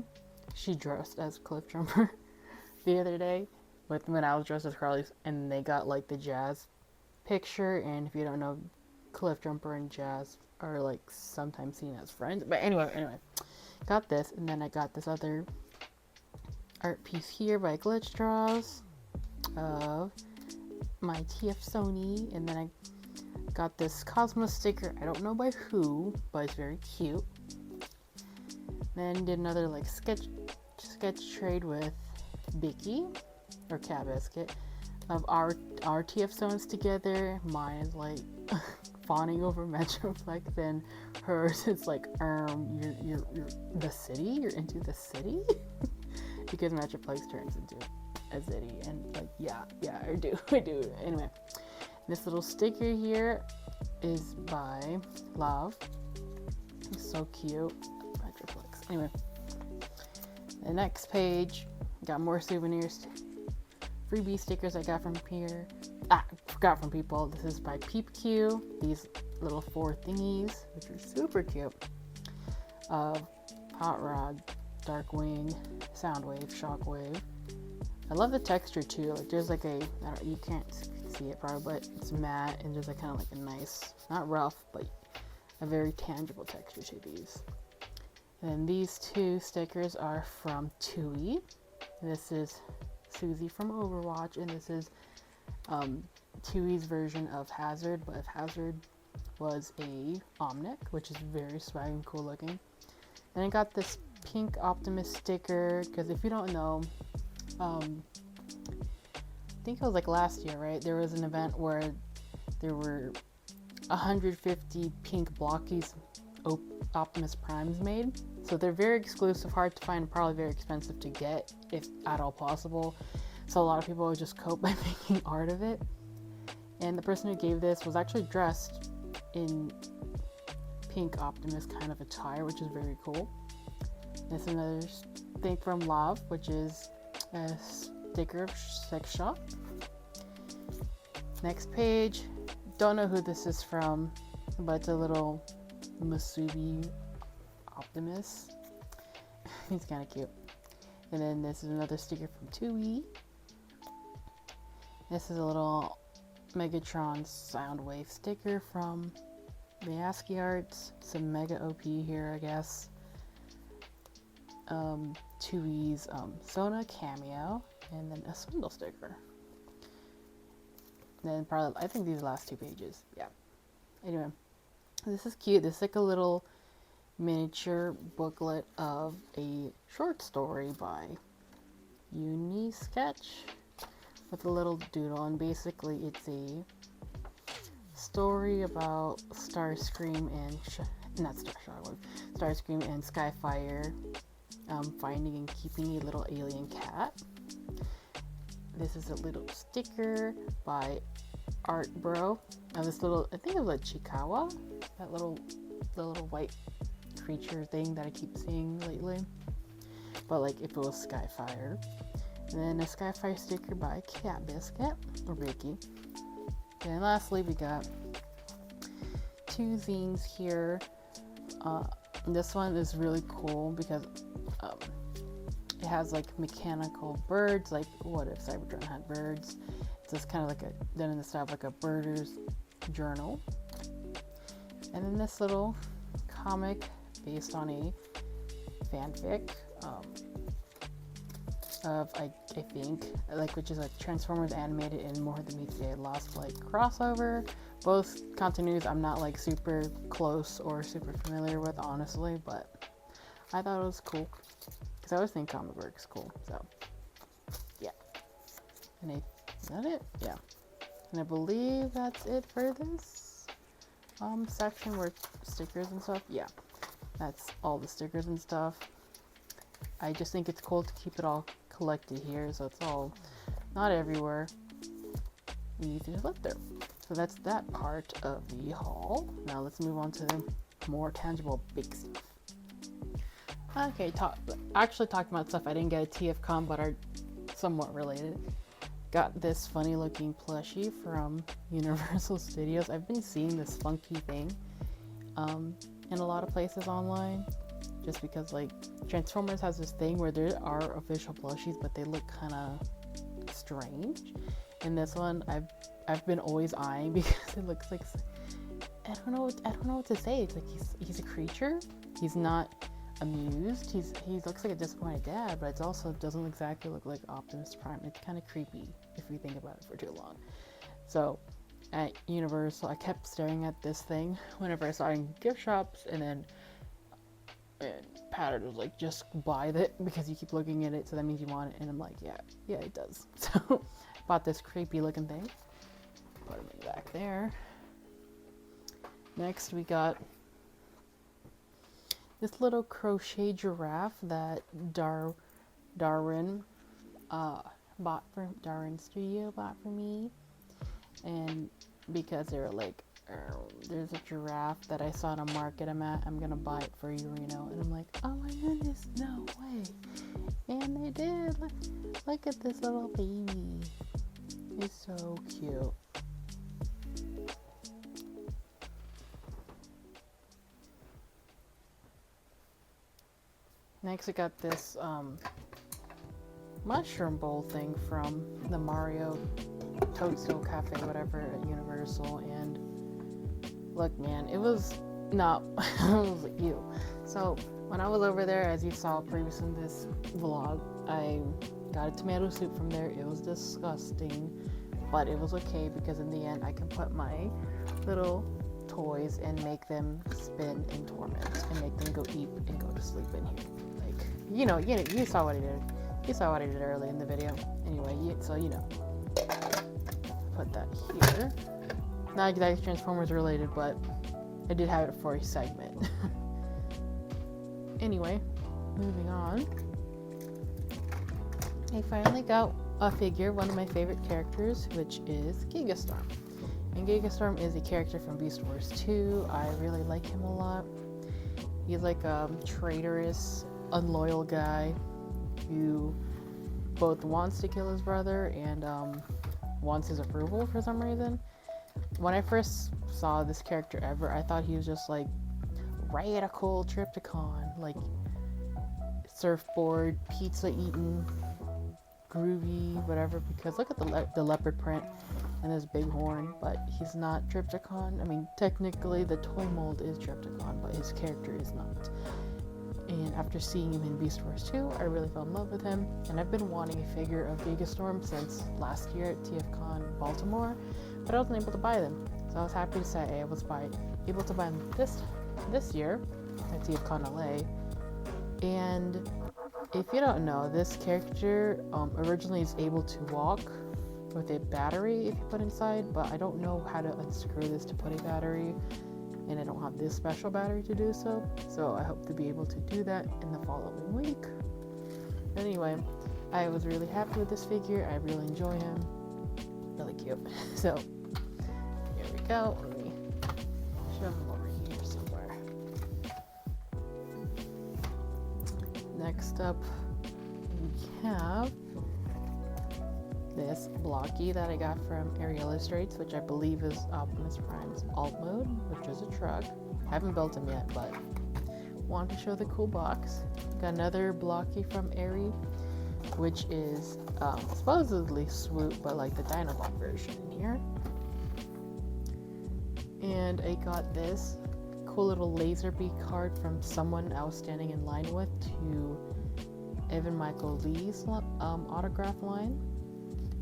she dressed as Cliff Jumper the other day when I was dressed as Carly, and they got like the Jazz picture. And if you don't know, Cliff Jumper and Jazz are like sometimes seen as friends. But anyway, got this, and then I got this other art piece here by Glitch Draws of my TFCon, and then I got this Cosmos sticker. I don't know by who, but it's very cute. Then did another like sketch trade with Vicky, or Cat Biscuit, of our TFCons together. Mine is like fawning over Metroplex, and hers it's like you're the city, you're into the city because Metroplex turns into a city, and like yeah I do. Anyway, this little sticker here is by Love. It's so cute. Metroplex. Anyway, the next page got more souvenirs, freebie stickers I got from here. Got from people. This is by Peep Q. These little 4 thingies, which are super cute. Hot Rod, Darkwing, Soundwave, Shockwave. I love the texture too. Like there's like you can't see it probably, but it's matte, and there's like kind of like a nice, not rough, but a very tangible texture to these. And these 2 stickers are from Tui. This is Susie from Overwatch, and this is Tui's version of Hazard, but if Hazard was a Omnic, which is very swag and cool looking. And I got this pink Optimus sticker, because if you don't know, I think it was like last year, right? There was an event where there were 150 pink blockies Optimus Primes made. So they're very exclusive, hard to find, probably very expensive to get, if at all possible. So a lot of people would just cope by making art of it. And the person who gave this was actually dressed in pink Optimus kind of attire, which is very cool. There's another thing from Love, which is a sticker of Sex Shop. Next page, don't know who this is from, but it's a little Masubi Optimus. He's kind of cute. And then this is another sticker from Tui. This is a little Megatron Soundwave sticker from the ASCII Arts. Some mega OP here, I guess. Tui's Sona cameo, and then a Swindle sticker. Then probably, I think these last 2 pages. Yeah. Anyway, this is cute. This is like a little miniature booklet of a short story by Uni Sketch with a little doodle, and basically it's a story about Starscream and Starscream and Skyfire finding and keeping a little alien cat. this is a little sticker by Art Bro. Now this little, I think it was like Chikawa, that the little white creature thing that I keep seeing lately. But like if it was Skyfire. And then a Skyfire sticker by Cat Biscuit, or Ricky. And lastly, we got 2 zines here. This one is really cool because it has like mechanical birds, like what if Cybertron had birds. It's just kind of like done in the style of like a birder's journal. And then this little comic based on a fanfic of I think like, which is a Transformers animated and More Than Meets the Lost like crossover. Both continuities I'm not like super close or super familiar with, honestly, but I thought it was cool because I always think comic work's cool. So yeah, and is that it? Yeah, and I believe that's it for this section where stickers and stuff. Yeah, that's all the stickers and stuff. I just think it's cool to keep it all collected here, so it's all not everywhere, easy to look through. So that's that part of the haul. Now let's move on to the more tangible big stuff. Okay, actually talking about stuff I didn't get at TFCon but are somewhat related. Got this funny looking plushie from Universal Studios. I've been seeing this funky thing in a lot of places online, just because like Transformers has this thing where there are official plushies but they look kind of strange, and this one I've been always eyeing because it looks like, I don't know what to say. It's like he's a creature. He's not amused. He looks like a disappointed dad, but it also doesn't exactly look like Optimus Prime. It's kind of creepy if you think about it for too long. So at Universal, I kept staring at this thing whenever I saw it in gift shops, and then Pattern was like, just buy it because you keep looking at it, so that means you want it. And I'm like, yeah, it does. So bought this creepy looking thing. Put him in back there. Next we got this little crochet giraffe that Darwin Studio bought for me, and because they were like, there's a giraffe that I saw in a market I'm gonna buy it for you, Reno. And I'm like, oh my goodness, no way. And they did. Look at this little baby. It's so cute. Next I got this mushroom bowl thing from the Mario Toadstool Cafe, whatever, at Universal, and look, man, it was not, it was ew. So when I was over there, as you saw previously in this vlog, I got a tomato soup from there. It was disgusting, but it was okay because in the end I can put my little toys and make them spin in torment and make them go eat and go to sleep in here. Like, you saw what I did. You saw what I did early in the video. Anyway, so put that here. Not exactly Transformers related, but I did have it for a segment. Anyway, moving on. I finally got a figure, one of my favorite characters, which is Gigastorm. And Gigastorm is a character from Beast Wars 2. I really like him a lot. He's like a traitorous, unloyal guy who both wants to kill his brother and wants his approval for some reason. When I first saw this character ever, I thought he was just like radical Trypticon, like surfboard, pizza eating, groovy, whatever, because look at the leopard print and his big horn, but he's not Trypticon. I mean, technically the toy mold is Trypticon, but his character is not. And after seeing him in Beast Wars 2, I really fell in love with him, and I've been wanting a figure of Gigastorm since last year at TFCon Baltimore, but I wasn't able to buy them. So I was happy to say I was able to buy them this year at TFConLA. And if you don't know, this character originally is able to walk with a battery if you put inside, but I don't know how to unscrew this to put a battery, and I don't have this special battery to do so. So I hope to be able to do that in the following week. Anyway, I was really happy with this figure. I really enjoy him. Really cute. So, here we go. Let me shove him over here somewhere. Next up, we have this blocky that I got from Airy Illustrates, which I believe is Optimus Prime's alt mode, which is a truck. Haven't built him yet, but wanted to show the cool box. Got another blocky from Airy, which is supposedly Swoop, but like the Dinobot version here. And I got this cool little Laserbeak card from someone I was standing in line with to Evan Michael Lee's autograph line,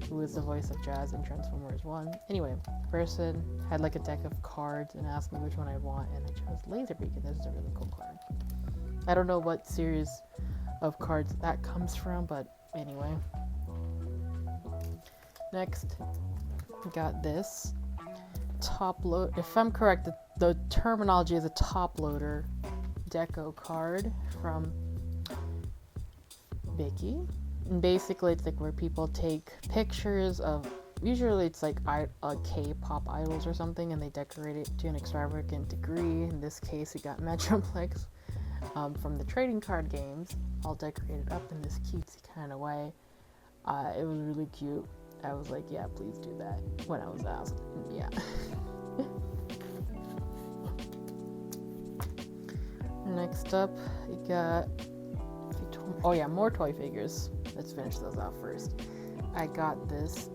who is the voice of Jazz in Transformers 1. Anyway, person had like a deck of cards and asked me which one I'd want, and I chose Laserbeak, and this is a really cool card. I don't know what series of cards that comes from, but anyway. Next, we got this top load. If I'm correct, the terminology is a top loader deco card from Vicky. And basically, it's like where people take pictures of, usually it's like K-pop idols or something, and they decorate it to an extravagant degree. In this case, we got Metroplex from the trading card games, all decorated up in this cutesy kind of way. It was really cute. I was like, yeah, please do that when I was asked. Yeah. Next up, we got more toy figures. Let's finish those off first. I got this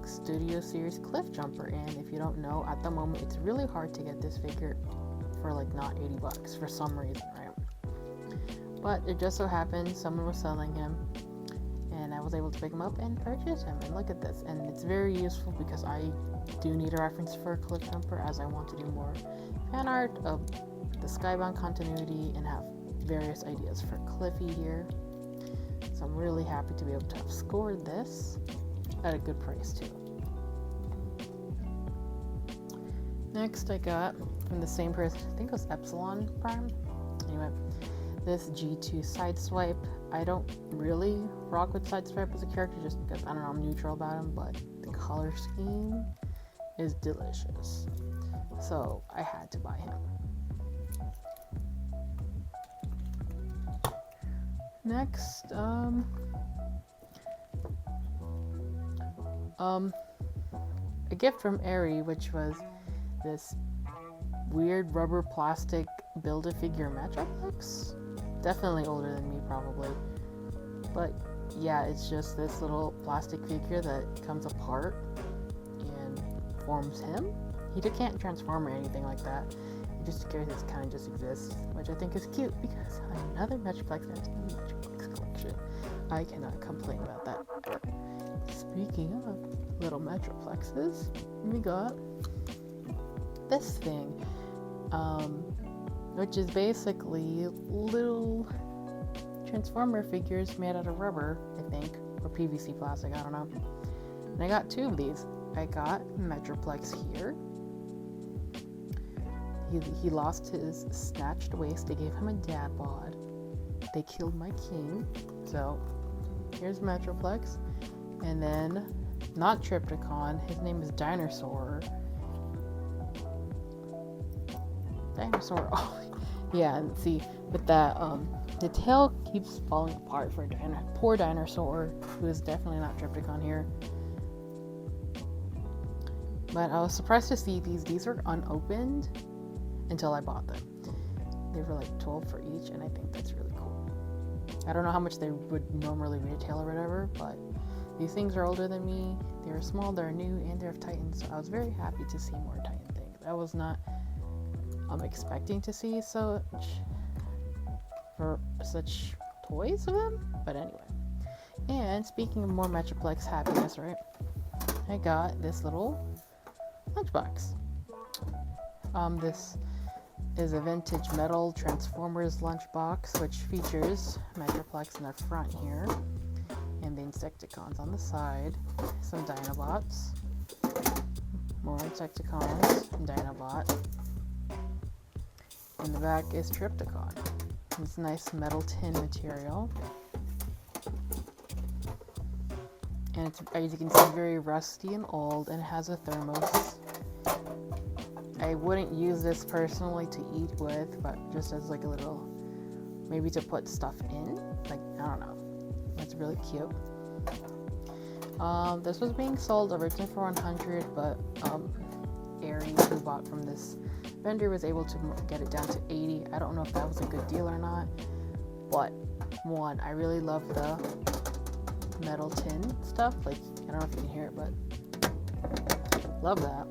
Studio Series Cliff Jumper, and if you don't know, at the moment it's really hard to get this figure for like not $80 for some reason, right? But it just so happened someone was selling him, and I was able to pick him up and purchase him. And look at this, and it's very useful because I do need a reference for a Cliff Jumper, as I want to do more fan art of the Skybound continuity and have various ideas for Cliffy here. So I'm really happy to be able to have scored this at a good price too. Next, I got from the same person, I think it was Epsilon Prime. Anyway, this G2 Sideswipe. I don't really rock with Sideswipe as a character just because, I don't know, I'm neutral about him, but the color scheme is delicious. So I had to buy him. Next, a gift from Airy, which was this weird rubber plastic Build-A-Figure Metroplex. Definitely older than me, probably. But yeah, it's just this little plastic figure that comes apart and forms him. He can't transform or anything like that. He just kind of just exists, which I think is cute because another Metroplex in the Metroplex collection. I cannot complain about that ever. Speaking of little Metroplexes, we got this thing, which is basically little Transformer figures made out of rubber, I think, or PVC plastic, I don't know. And I got two of these. I got Metroplex here. He lost his snatched waist. They gave him a dad bod. They killed my king. So here's Metroplex. And then, not Triptychon, his name is Dinosaur. Oh, yeah, and see, with that, the tail keeps falling apart for poor Dinosaur, who is definitely not Triptychon here. But I was surprised to see these were unopened until I bought them. They were like 12 for each, and I think that's really cool. I don't know how much they would normally retail or whatever, but these things are older than me. They're small, they're new, and they're Titans, so I was very happy to see more Titan things. I was not expecting to see such toys of them, but anyway. And speaking of more Metroplex happiness, right? I got this little lunchbox. This is a vintage metal Transformers lunchbox, which features Metroplex in the front here, and the Insecticons on the side, some Dinobots, more Insecticons, and Dinobot. In the back is Triptychon. It's nice metal tin material. and it's, as you can see, very rusty and old, and it has a thermos. I wouldn't use this personally to eat with, but just as like a little, maybe to put stuff in, like, I don't know. It's really cute. This was being sold originally for 100, but Ari, who bought from this vendor, was able to get it down to 80. I don't know if that was a good deal or not, but one, I really love the metal tin stuff. Like, I don't know if you can hear it, but love that.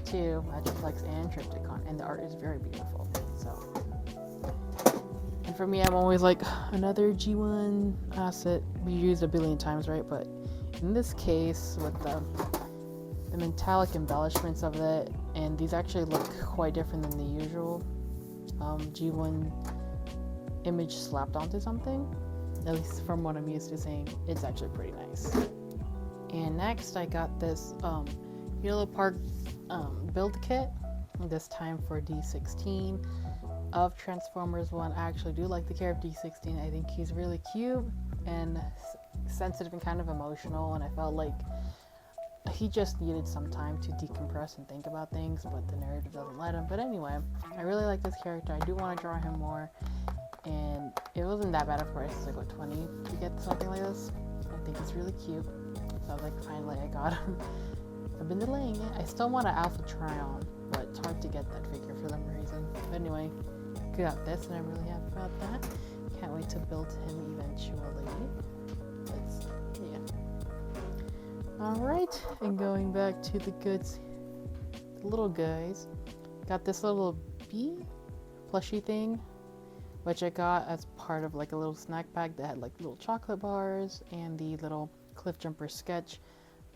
Two, Metroplex and Triptychon, and the art is very beautiful. So, and for me, I'm always like, another G1 asset we used a billion times, right? But in this case, with the metallic embellishments of it, and these actually look quite different than the usual G1 image slapped onto something. At least from what I'm used to seeing, it's actually pretty nice. And next, I got this Yellow Park build kit, this time for D16 of Transformers 1. I actually do like the character D16. I think he's really cute and sensitive and kind of emotional, and I felt like he just needed some time to decompress and think about things, but the narrative doesn't let him. But anyway, I really like this character. I do want to draw him more, and it wasn't that bad of a price. It's like, what, 20 to get something like this? I think it's really cute. So I was like, finally I got him. I've been delaying it. I still want an alpha try-on, but it's hard to get that figure for some reason. But anyway, got this, and I'm really happy about that. Can't wait to build him eventually. It's, yeah. Alright, and going back to the goods, the little guys. Got this little bee plushie thing, which I got as part of like a little snack bag that had like little chocolate bars and the little cliff jumper sketch.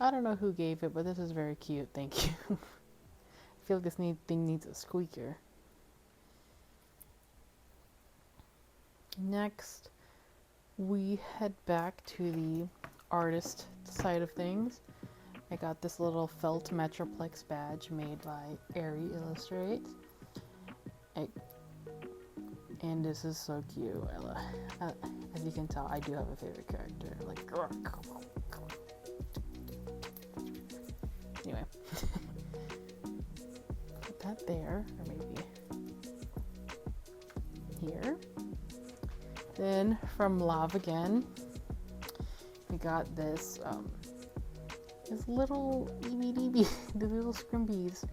I don't know who gave it, but this is very cute. Thank you. I feel like this thing needs a squeaker. Next, we head back to the artist side of things. I got this little felt Metroplex badge made by Ari Illustrates. And this is so cute. As you can tell, I do have a favorite character. Like, anyway, put that there, or maybe here. Then from Love Again, we got this little EBDB, the little scrimbies,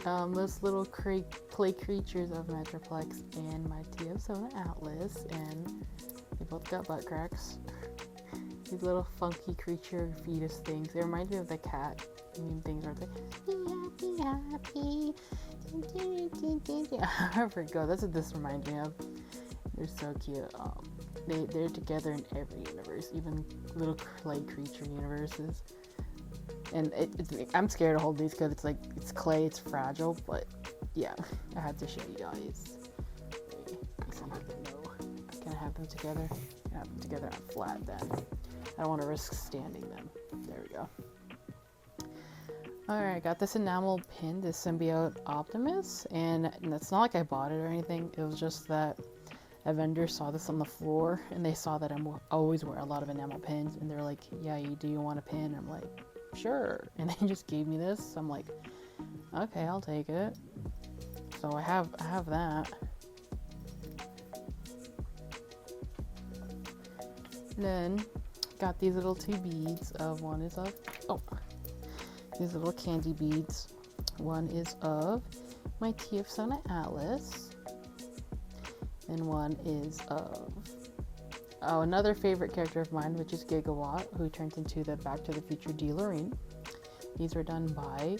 those little clay creatures of Metroplex and my TFCon Atlas, and they both got butt cracks. These little funky creature fetus things. They remind me of the cat meme things where it's like, be happy, happy. I forgot. That's what this reminds me of. They're so cute. They're together in every universe, even little clay creature universes. And I'm scared to hold these because it's like, it's clay, it's fragile, but yeah, I had to show you guys. Let me see if I can know. Can I have them together? I have them together on flat then. I don't want to risk standing them. There we go. Alright, I got this enamel pin, this Symbiote Optimus, and it's not like I bought it or anything. It was just that a vendor saw this on the floor, and they saw that I always wear a lot of enamel pins, and they're like, yeah, do you want a pin? I'm like, sure. And they just gave me this. I'm like, okay, I'll take it. So I have that. Then got these little two beads of, one is of, these little candy beads. One is of my TFCon Atlas, and one is of another favorite character of mine, which is Gigawatt, who turns into the Back to the Future DeLorean. These are done by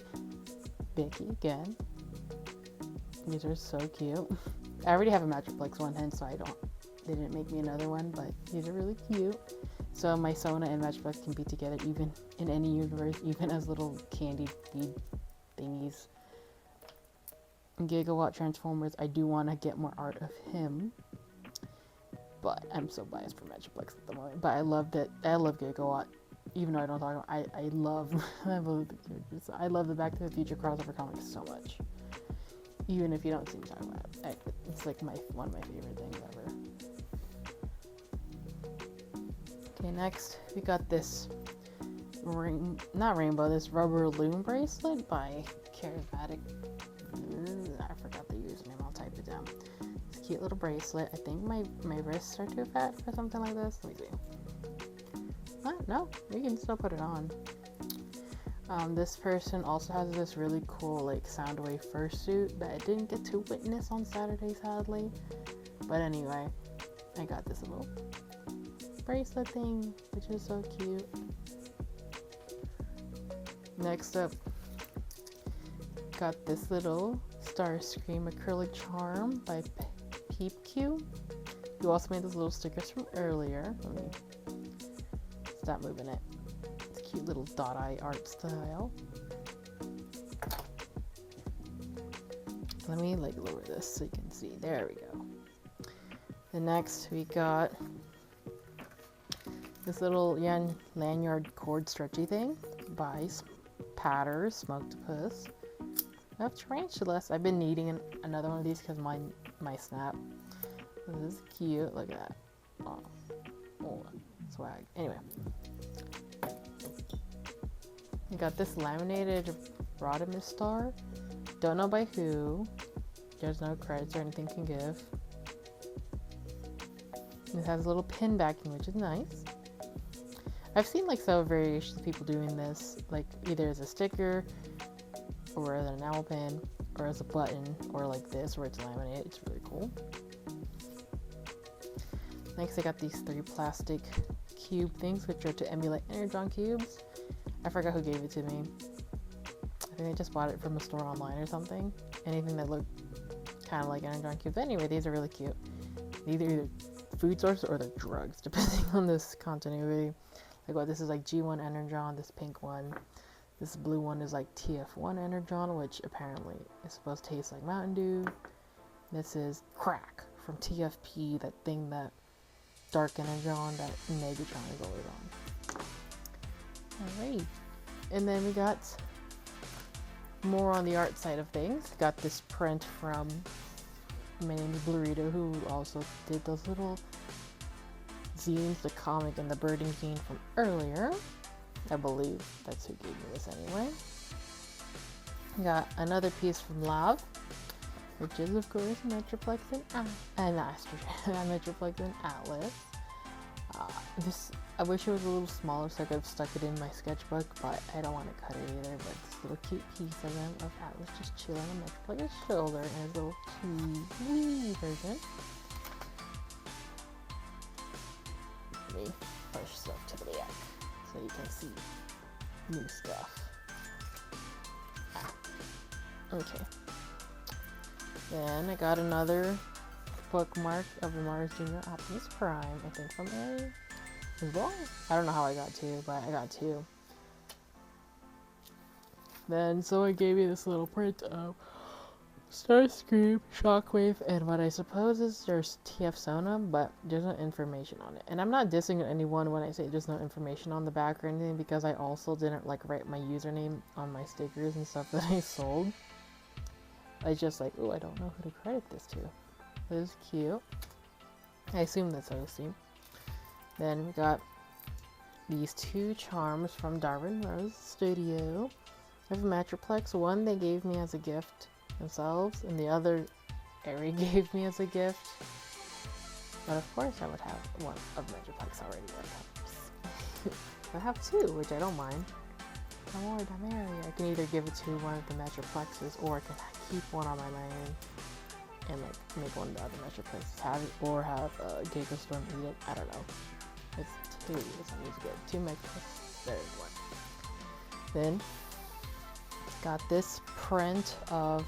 Vicky again. These are so cute. I already have a Metroplex one, hence so they didn't make me another one, but these are really cute. So my Sona and Metroplex can be together even in any universe, even as little candy bead thingies. Gigawatt Transformers, I do want to get more art of him, but I'm so biased for Metroplex at the moment. But I love Gigawatt, even though I don't talk about I love the characters. I love the Back to the Future crossover comics so much. Even if you don't see me talking about it, it's like one of my favorite things ever. Okay, next we got this not rainbow, this rubber loom bracelet by Charismatic. I forgot the username, I'll type it down. It's a cute little bracelet. I think my wrists are too fat for something like this. Let me see. No, you can still put it on. This person also has this really cool like Soundwave fursuit that I didn't get to witness on Saturday, sadly. But anyway, I got this little bracelet thing, which is so cute. Next up, got this little Starscream acrylic charm by Peep Q. You also made those little stickers from earlier. Let me stop moving it. It's a cute little dot eye art style. Let me like lower this so you can see. There we go. The next we got this little lanyard cord stretchy thing by Patters Smoked-Puss. I have tarantulas. I've been needing another one of these because my snap. This is cute. Look at that. Oh, swag. Anyway, you got this laminated Rodimus star. Don't know by who. There's no credits or anything can give. It has a little pin backing, which is nice. I've seen like several variations of people doing this, like either as a sticker, or as an enamel pin, or as a button, or like this where it's laminated. It's really cool. Next, I got these 3 plastic cube things, which are to emulate Energon cubes. I forgot who gave it to me. I think I just bought it from a store online or something. Anything that looked kind of like Energon cubes. Anyway, these are really cute. These are either food sources or they're drugs, depending on this continuity. Like what this is like G1 Energon, this pink one. This blue one is like TF1 Energon, which apparently is supposed to taste like Mountain Dew. This is Crack from TFP, that thing that Dark Energon that Megatron is always on. Alright. And then we got more on the art side of things. Got this print from my name is Burrito, who also did those little zines, the comic and the birding zine from earlier. I believe that's who gave me this anyway. Got another piece from Lav, which is of course Metroplex and Metroplex and Atlas. This, I wish it was a little smaller so I could have stuck it in my sketchbook, but I don't want to cut it either. But this little cute piece of them of Atlas just chilling on Metroplex's shoulder and his little wee version. Let me push stuff to the back so you can see new stuff. Okay. Then I got another bookmark of the Mars Jr. Optimus Prime, I think from A as well. I don't know how I got 2, but I got 2. Then someone gave me this little print of Starscream, Shockwave, and what I suppose is there's TFCon, but there's no information on it. And I'm not dissing anyone when I say there's no information on the back or anything, because I also didn't like write my username on my stickers and stuff that I sold. I just like, oh, I don't know who to credit this to. It is cute. I assume that's OC. Then we got these 2 charms from Darwin Rose Studio. I have a Metroplex. One they gave me as a gift themselves, and the other Ari gave me as a gift. But of course I would have one of Metroplex already. I have 2, which I don't mind. The more the merrier. I can either give it to one of the Metroplexes, or I can keep one on my main and like make one of the other Metroplexes have it, or have Giga Storm eat it. I don't know. It's 2, so I need to get 2 Metroplexes. There's one. Then got this print of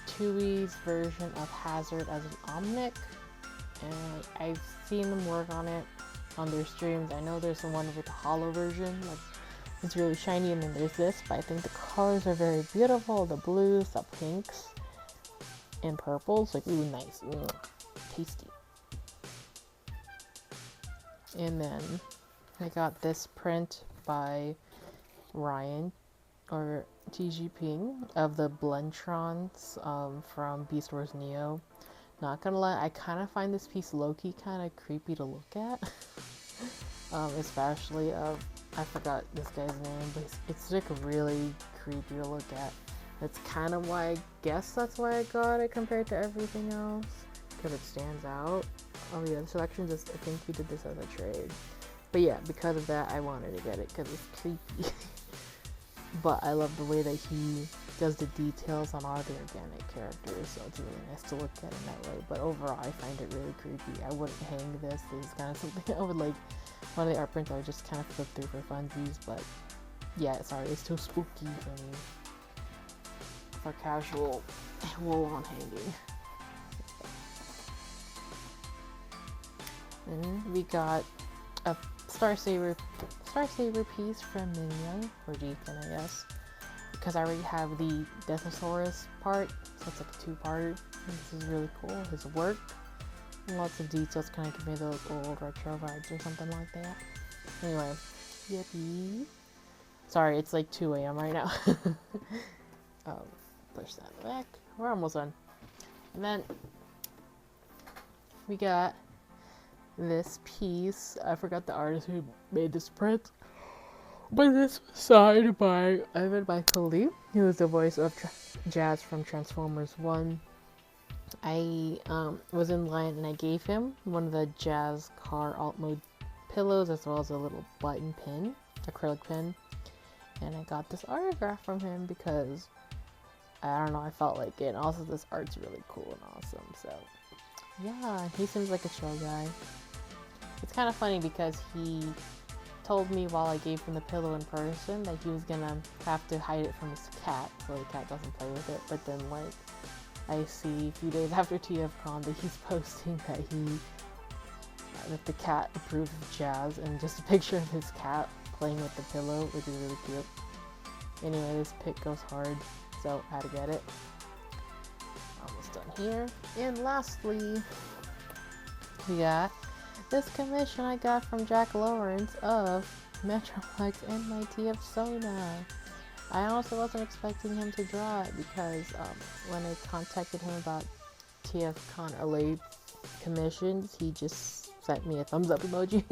Tui's version of Hazard as an Omnic, and I've seen them work on it on their streams. I know there's the one with the hollow version, like it's really shiny, and then there's this, but I think the colors are very beautiful. The blues, the pinks, and purples, like ooh, nice, ooh, tasty. And then I got this print by Ryan or TG Ping of the Blentrons from Beast Wars Neo. Not gonna lie, I kind of find this piece low-key kind of creepy to look at. especially of, I forgot this guy's name, but it's like really creepy to look at. That's kind of why, I guess that's why I got it compared to everything else, because it stands out. Oh yeah, the selection just, I think we did this as a trade. But yeah, because of that, I wanted to get it, because it's creepy. But I love the way that he does the details on all the organic characters, so it's really nice to look at in that way. But overall, I find it really creepy. I wouldn't hang this. This is kind of something I would like, one of the art prints I would just kind of flip through for funsies, but yeah, sorry, it's too spooky for me. For casual wall-on hanging. And we got a Star Saber piece from Minion, or Deacon, I guess, because I already have the Deathosaurus part, so it's like a two-parter. This is really cool. His work, lots of details, kind of give me those old retro vibes or something like that. Anyway, yippee! Sorry, it's like 2 a.m. right now. Push that back. We're almost done. And then we got this piece. I forgot the artist who made this print, but this was signed by Ivan Byebasing, who was the voice of Jazz from Transformers 1. I was in line and I gave him one of the Jazz car alt mode pillows as well as a little button pin, acrylic pin, and I got this autograph from him because I don't know, I felt like it. And also this art's really cool and awesome, so yeah, he seems like a chill guy. It's kind of funny because he told me while I gave him the pillow in person that he was gonna have to hide it from his cat so the cat doesn't play with it, but then like I see a few days after TFCon that he's posting that that the cat approved of Jazz, and just a picture of his cat playing with the pillow, which is really cute. Anyway, this pic goes hard, so I had to get it. Almost done here. And lastly, we got this commission I got from Jack Lawrence of Metroplex and my TFConLA. I honestly wasn't expecting him to draw it because when I contacted him about TFConLA commissions, he just sent me a thumbs up emoji.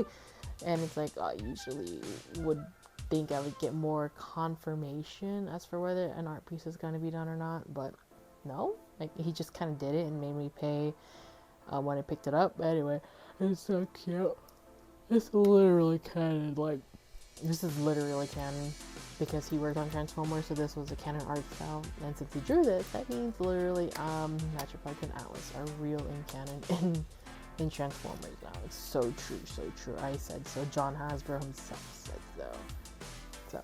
And it's like, I usually would think I would get more confirmation as for whether an art piece is going to be done or not, but no, like he just kind of did it and made me pay when I picked it up. Anyway, it's so cute. It's literally canon, like, this is literally canon because he worked on Transformers, so this was a canon art style, and since he drew this, that means literally Metroplex and Atlas are real in canon in Transformers now. It's so true, so true. I said so. John Hasbro himself said so. So,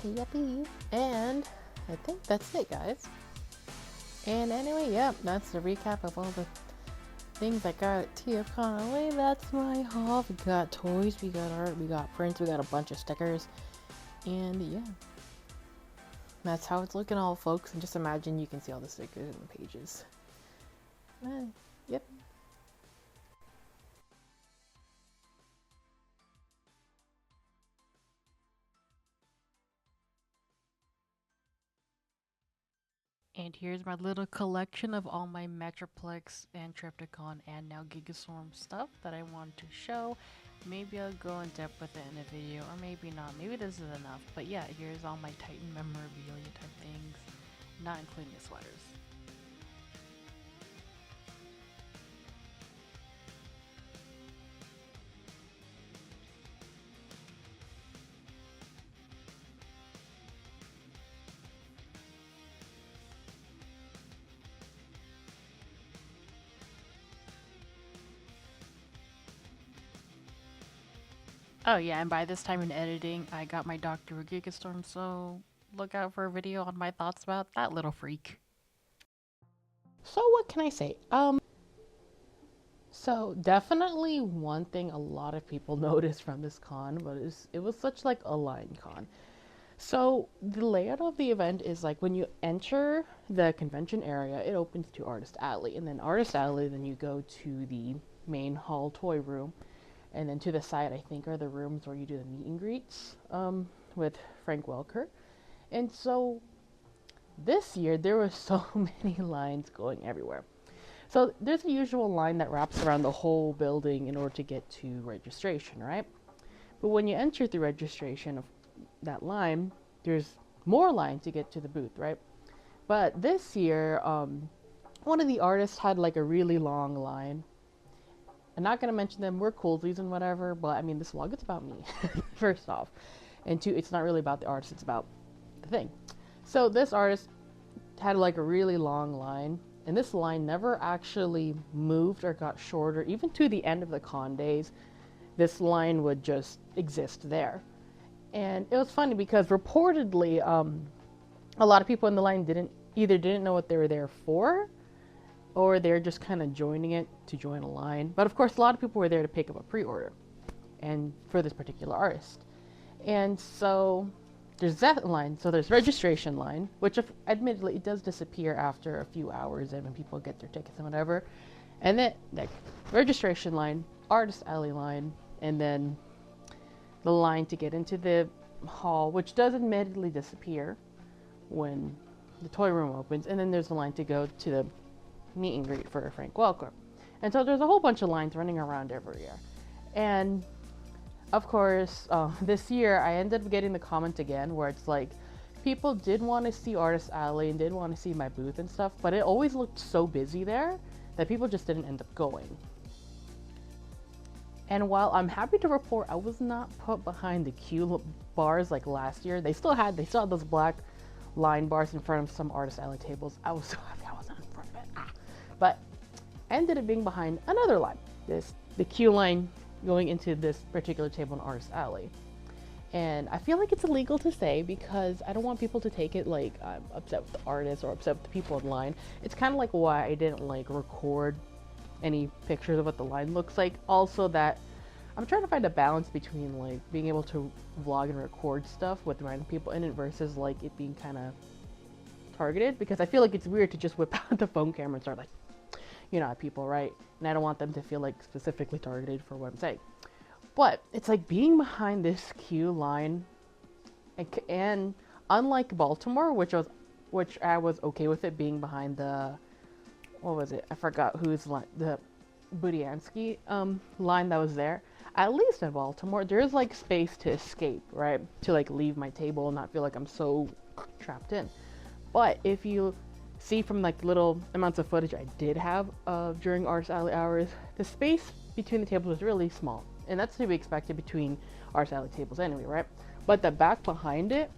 yippee. And I think that's it, guys. And anyway, yep, that's the recap of all the things I got at TFConLA. That's my haul. We got toys, we got art, we got prints, we got a bunch of stickers. And yeah, that's how it's looking, all folks. And just imagine you can see all the stickers and the pages. Yep. And here's my little collection of all my Metroplex and Triptychon and now Gigastorm stuff that I want to show. Maybe I'll go in depth with it in a video, or maybe not. Maybe this is enough. But yeah, here's all my Titan memorabilia type things, not including the sweaters. Oh yeah, and by this time in editing, I got my Dr. Gigastorm, so look out for a video on my thoughts about that little freak. So what can I say? So definitely one thing a lot of people noticed from this con was it was such like a line con. So the layout of the event is like when you enter the convention area, it opens to Artist Alley, and then Artist Alley, then you go to the main hall toy room. And then to the side, I think, are the rooms where you do the meet and greets with Frank Welker. And so this year, there were so many lines going everywhere. So there's a usual line that wraps around the whole building in order to get to registration, right? But when you enter the registration of that line, there's more line to get to the booth, right? But this year, one of the artists had like a really long line. I'm not gonna mention them, we're coolsies and whatever, but I mean, this vlog, it's about me, first off. And two, it's not really about the artist, it's about the thing. So this artist had like a really long line, and this line never actually moved or got shorter. Even to the end of the con days, this line would just exist there. And it was funny because reportedly, a lot of people in the line didn't know what they were there for, or they're just kind of joining it to join a line. But of course, a lot of people were there to pick up a pre-order, and for this particular artist. And so there's that line. So there's registration line, which admittedly it does disappear after a few hours and when people get their tickets and whatever. And then like registration line, artist alley line, and then the line to get into the hall, which does admittedly disappear when the toy room opens. And then there's the line to go to the meet and greet for Frank Welker. And so there's a whole bunch of lines running around every year. And of course, this year I ended up getting the comment again where it's like, people did want to see Artist Alley and did want to see my booth and stuff, but it always looked so busy there that people just didn't end up going. And while I'm happy to report I was not put behind the queue bars like last year, they still had those black line bars in front of some Artist Alley tables. I was so happy I was not in front of it. But I ended up being behind another line, the queue line going into this particular table in Artist Alley. And I feel like it's illegal to say because I don't want people to take it like I'm upset with the artist or upset with the people in line. It's kind of like why I didn't like record any pictures of what the line looks like. Also that I'm trying to find a balance between like being able to vlog and record stuff with random people in it versus like it being kind of targeted, because I feel like it's weird to just whip out the phone camera and start like, you know, at people, right? And I don't want them to feel like specifically targeted for what I'm saying. But it's like being behind this queue line, and unlike Baltimore, which I was okay with it being behind the, what was it? I forgot whose line, the Budiansky line that was there. At least in Baltimore, there's like space to escape, right? To like leave my table and not feel like I'm so trapped in. But if you see from like little amounts of footage I did have during Artist Alley hours, the space between the tables was really small. And that's to be expected between Artist Alley tables anyway, right? But the back behind it,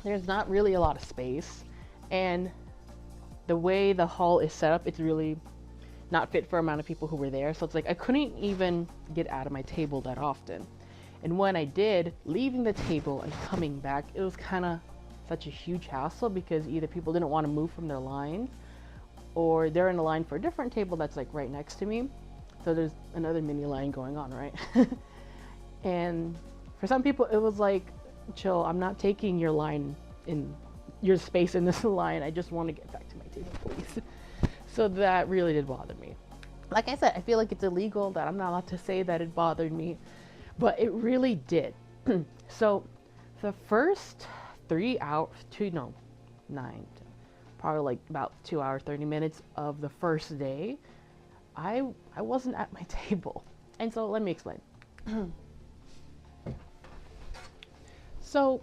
there's not really a lot of space. And the way the hall is set up, it's really not fit for the amount of people who were there. So it's like I couldn't even get out of my table that often. And when I did, leaving the table and coming back, it was kind of such a huge hassle because either people didn't want to move from their lines or they're in a line for a different table that's like right next to me. So there's another mini line going on, right? And for some people, it was like, chill, I'm not taking your line in your space in this line. I just want to get back to my table, please. So that really did bother me. Like I said, I feel like it's illegal that I'm not allowed to say that it bothered me, but it really did. So the first 3 hours, probably like about 2 hours, 30 minutes of the first day, I wasn't at my table. And so let me explain. So,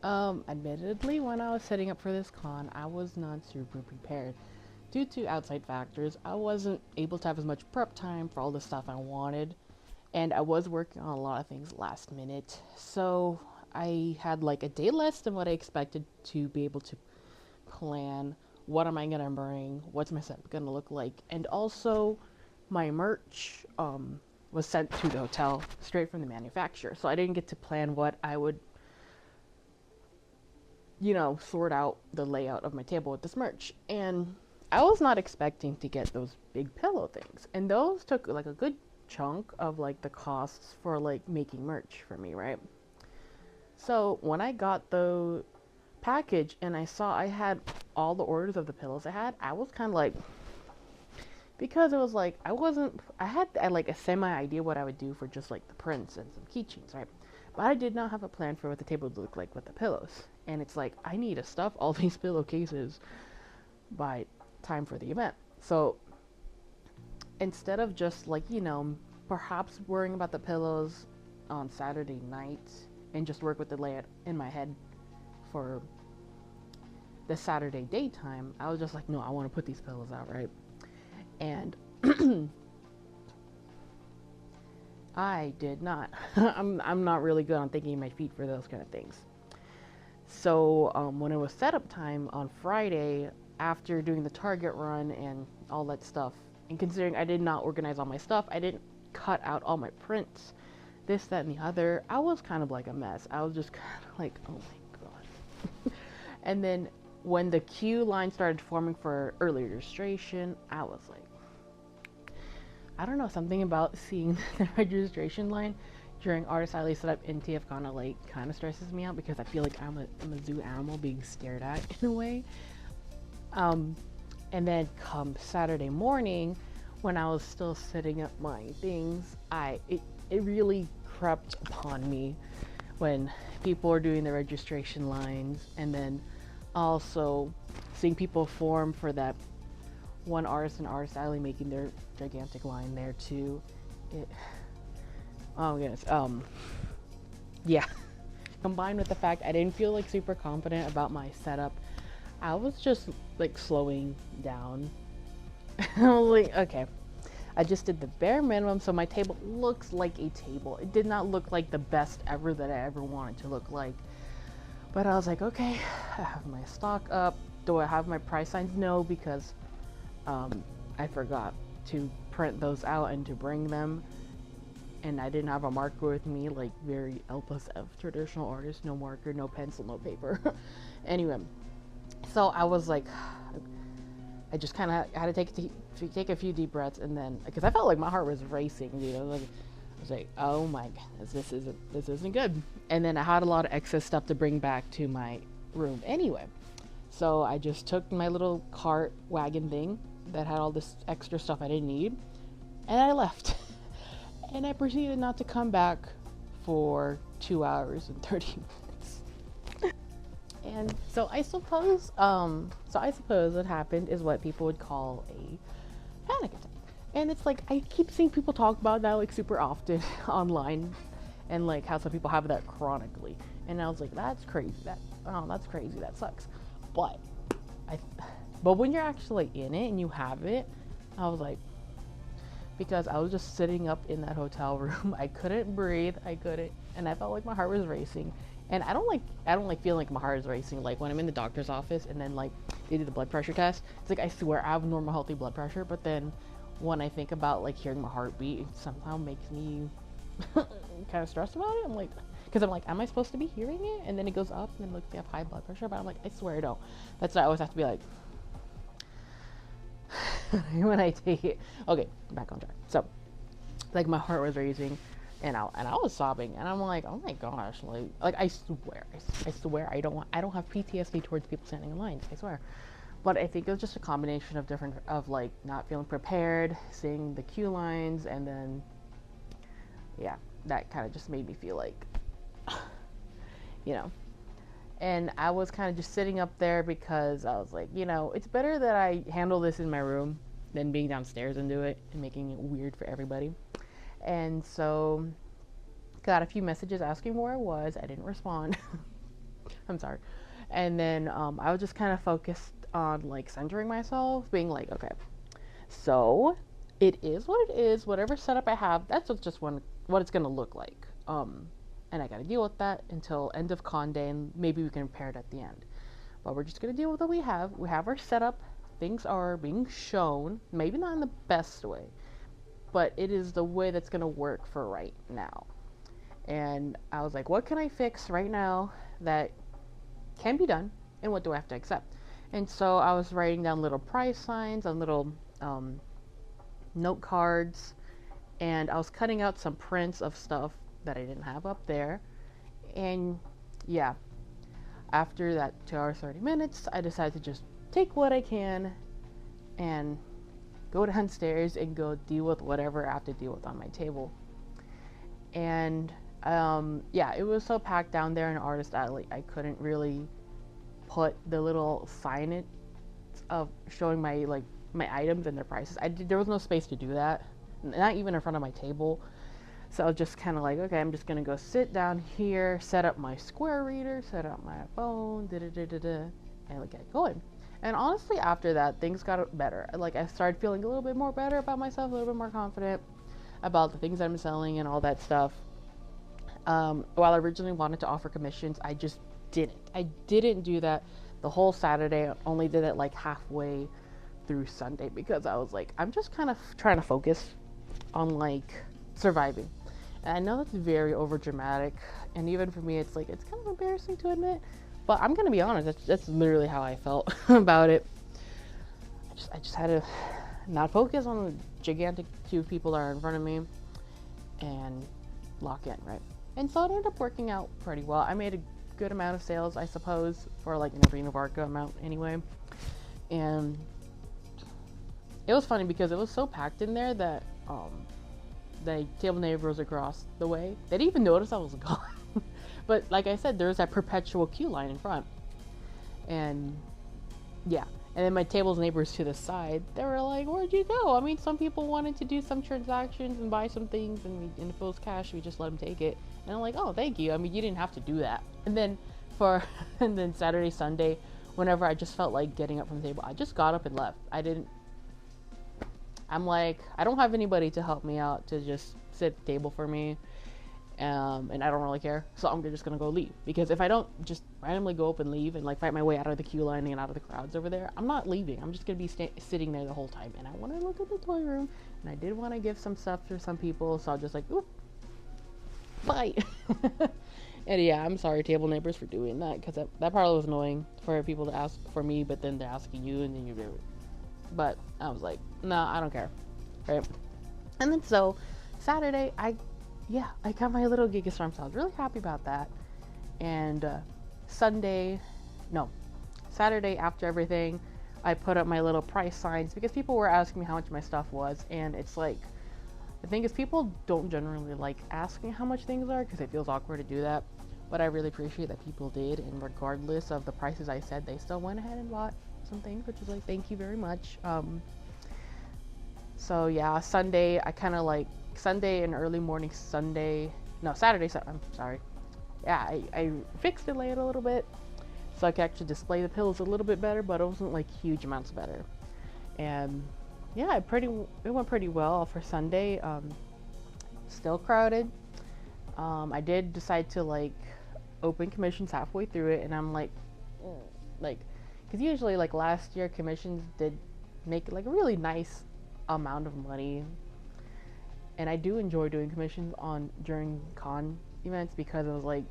admittedly, when I was setting up for this con, I was not super prepared. Due to outside factors, I wasn't able to have as much prep time for all the stuff I wanted. And I was working on a lot of things last minute. So I had like a day less than what I expected to be able to plan. What am I gonna bring? What's my set gonna look like? And also, my merch was sent to the hotel straight from the manufacturer. So I didn't get to plan what I would, you know, sort out the layout of my table with this merch. And I was not expecting to get those big pillow things. And those took like a good chunk of like the costs for like making merch for me, right? So when I got the package and I saw I had all the orders of the pillows I was kind of like, because it was like I had like a semi idea what I would do for just like the prints and some keychains, right? But I did not have a plan for what the table would look like with the pillows. And it's like I need to stuff all these pillowcases by time for the event. So instead of just like, you know, perhaps worrying about the pillows on Saturday night and just work with the layout in my head for the Saturday daytime, I was just like, no, I want to put these pillows out, right? And I did not. I'm not really good on thinking my feet for those kind of things. So when it was setup time on Friday, after doing the Target run and all that stuff, and considering I did not organize all my stuff, I didn't cut out all my prints, this, that, and the other, I was kind of like a mess. I was just kind of like, oh my god. And then when the queue line started forming for early registration, I was like, I don't know, something about seeing the registration line during Artist Alley setup in TFConLA kind of stresses me out because I feel like I'm a zoo animal being stared at in a way. And then come Saturday morning, when I was still setting up my things, it really crept upon me when people are doing the registration lines, and then also seeing people form for that one artist and Artist Alley making their gigantic line there too. Oh goodness. Yeah. Combined with the fact I didn't feel like super confident about my setup, I was just like slowing down. I was like, okay, I just did the bare minimum so my table looks like a table. It did not look like the best ever that I ever wanted to look like. But I was like, okay, I have my stock up. Do I have my price signs? No, because I forgot to print those out and to bring them. And I didn't have a marker with me, like very L+F traditional artist, no marker, no pencil, no paper. Anyway, so I was like, I just kind of had to take a few deep breaths, and then, because I felt like my heart was racing, you know, like, I was like, oh my goodness, this isn't good. And then I had a lot of excess stuff to bring back to my room anyway. So I just took my little cart wagon thing that had all this extra stuff I didn't need, and I left. And I proceeded not to come back for 2 hours and 30 minutes. And so I suppose what happened is what people would call a panic attack. And it's like, I keep seeing people talk about that like super often online, and like how some people have that chronically. And I was like, that's crazy. That's crazy. That sucks. But when you're actually in it and you have it, I was like, because I was just sitting up in that hotel room, I couldn't breathe, and I felt like my heart was racing. And I don't like feeling like my heart is racing. Like when I'm in the doctor's office and then like they do the blood pressure test, it's like I swear I have normal healthy blood pressure, but then when I think about like hearing my heartbeat, it somehow makes me kind of stressed about it. I'm like, because I'm like, am I supposed to be hearing it? And then it goes up and then looks, they have high blood pressure, but I'm like, I swear I don't. That's why I always have to be like, when I take it. Okay, back on track. So like my heart was racing and I was sobbing, and I'm like, oh my gosh, like I swear I don't have PTSD towards people standing in lines, I swear. But I think it was just a combination of like not feeling prepared, seeing the queue lines, and then yeah, that kind of just made me feel like you know. And I was kind of just sitting up there because I was like, you know, it's better that I handle this in my room than being downstairs and do it and making it weird for everybody. And so got a few messages asking where I was. I didn't respond. I'm sorry. And then I was just kind of focused on like centering myself, being like, okay, so it is what it is. Whatever setup I have, that's just what it's gonna look like. And I gotta deal with that until end of con day, and maybe we can repair it at the end. But we're just gonna deal with what we have. We have our setup. Things are being shown, maybe not in the best way, but it is the way that's gonna work for right now. And I was like, what can I fix right now that can be done, and what do I have to accept? And so I was writing down little price signs on little note cards, and I was cutting out some prints of stuff that I didn't have up there. And yeah, after that 2 hours 30 minutes, I decided to just take what I can and go downstairs and go deal with whatever I have to deal with on my table. And yeah, it was so packed down there in Artist Alley, I couldn't really put the little signage of showing my items and their prices. There was no space to do that, not even in front of my table. So I was just kind of like, okay, I'm just gonna go sit down here, set up my Square reader, set up my phone, and get going. And honestly, after that, things got better. Like, I started feeling a little bit more better about myself, a little bit more confident about the things I'm selling and all that stuff. While I originally wanted to offer commissions, I just didn't. I didn't do that the whole Saturday. I only did it like halfway through Sunday because I was like, I'm just kind of trying to focus on like surviving. And I know that's very over dramatic, and even for me, it's like, it's kind of embarrassing to admit, but I'm gonna be honest, that's literally how I felt about it. I just had to not focus on the gigantic two people that are in front of me and lock in, right? And so it ended up working out pretty well. I made a good amount of sales, I suppose, for like an Arena Varka amount anyway. And it was funny because it was so packed in there that the table neighbors across the way, they didn't even notice I was gone. But like I said, there's that perpetual queue line in front. And yeah. And then my table's neighbors to the side, they were like, where'd you go? I mean, some people wanted to do some transactions and buy some things, and if it was cash, we just let them take it. And I'm like, oh, thank you. I mean, you didn't have to do that. And then and then Saturday, Sunday, whenever I just felt like getting up from the table, I just got up and left. I'm like, I don't have anybody to help me out to just sit at the table for me. And I don't really care, so I'm just gonna go leave, because if I don't just randomly go up and leave and like fight my way out of the queue line and out of the crowds over there, I'm not leaving. I'm just gonna be sitting there the whole time. And I want to look at the toy room, and I did want to give some stuff to some people, so I'm just like, oop, bye. And yeah, I'm sorry, table neighbors, for doing that, because that probably was annoying for people to ask for me, but then they're asking you, and then you do it. But I was like, no, I don't care, right? And then so Saturday, I got my little Gigastorm, so I was really happy about that. And Saturday, after everything, I put up my little price signs because people were asking me how much my stuff was. And it's like, the thing is, people don't generally like asking how much things are because it feels awkward to do that. But I really appreciate that people did, and regardless of the prices I said, they still went ahead and bought some things, which is like, thank you very much. So yeah, Sunday, I kind of like, Sunday and early morning Saturday, I'm sorry. Yeah, I fixed the layout a little bit so I could actually display the pillows a little bit better, but it wasn't like huge amounts better. And yeah, it went pretty well for Sunday. Still crowded. I did decide to like open commissions halfway through it, and I'm like, because usually like last year commissions did make like a really nice amount of money. And I do enjoy doing commissions during con events because it was like,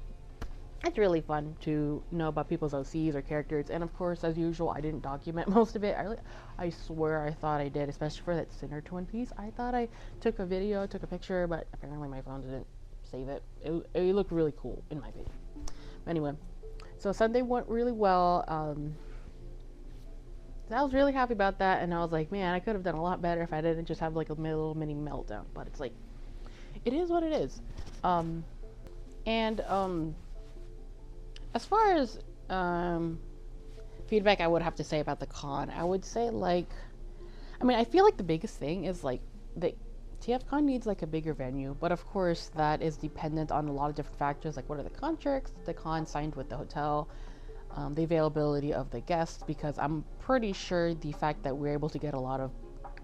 it's really fun to know about people's OCs or characters. And of course, as usual, I didn't document most of it. I swear I thought I did, especially for that Sinner Twin piece. I thought I took a video, took a picture, but apparently my phone didn't save it. It looked really cool in my opinion. Anyway, so Sunday went really well. I was really happy about that, and I was like, man, I could have done a lot better if I didn't just have like a little mini meltdown. But it's like, it is what it is. As far as feedback I would have to say about the con, I would say like, I feel like the biggest thing is like the TFCon needs like a bigger venue, but of course that is dependent on a lot of different factors, like what are the contracts the con signed with the hotel, the availability of the guests, because I'm pretty sure the fact that we're able to get a lot of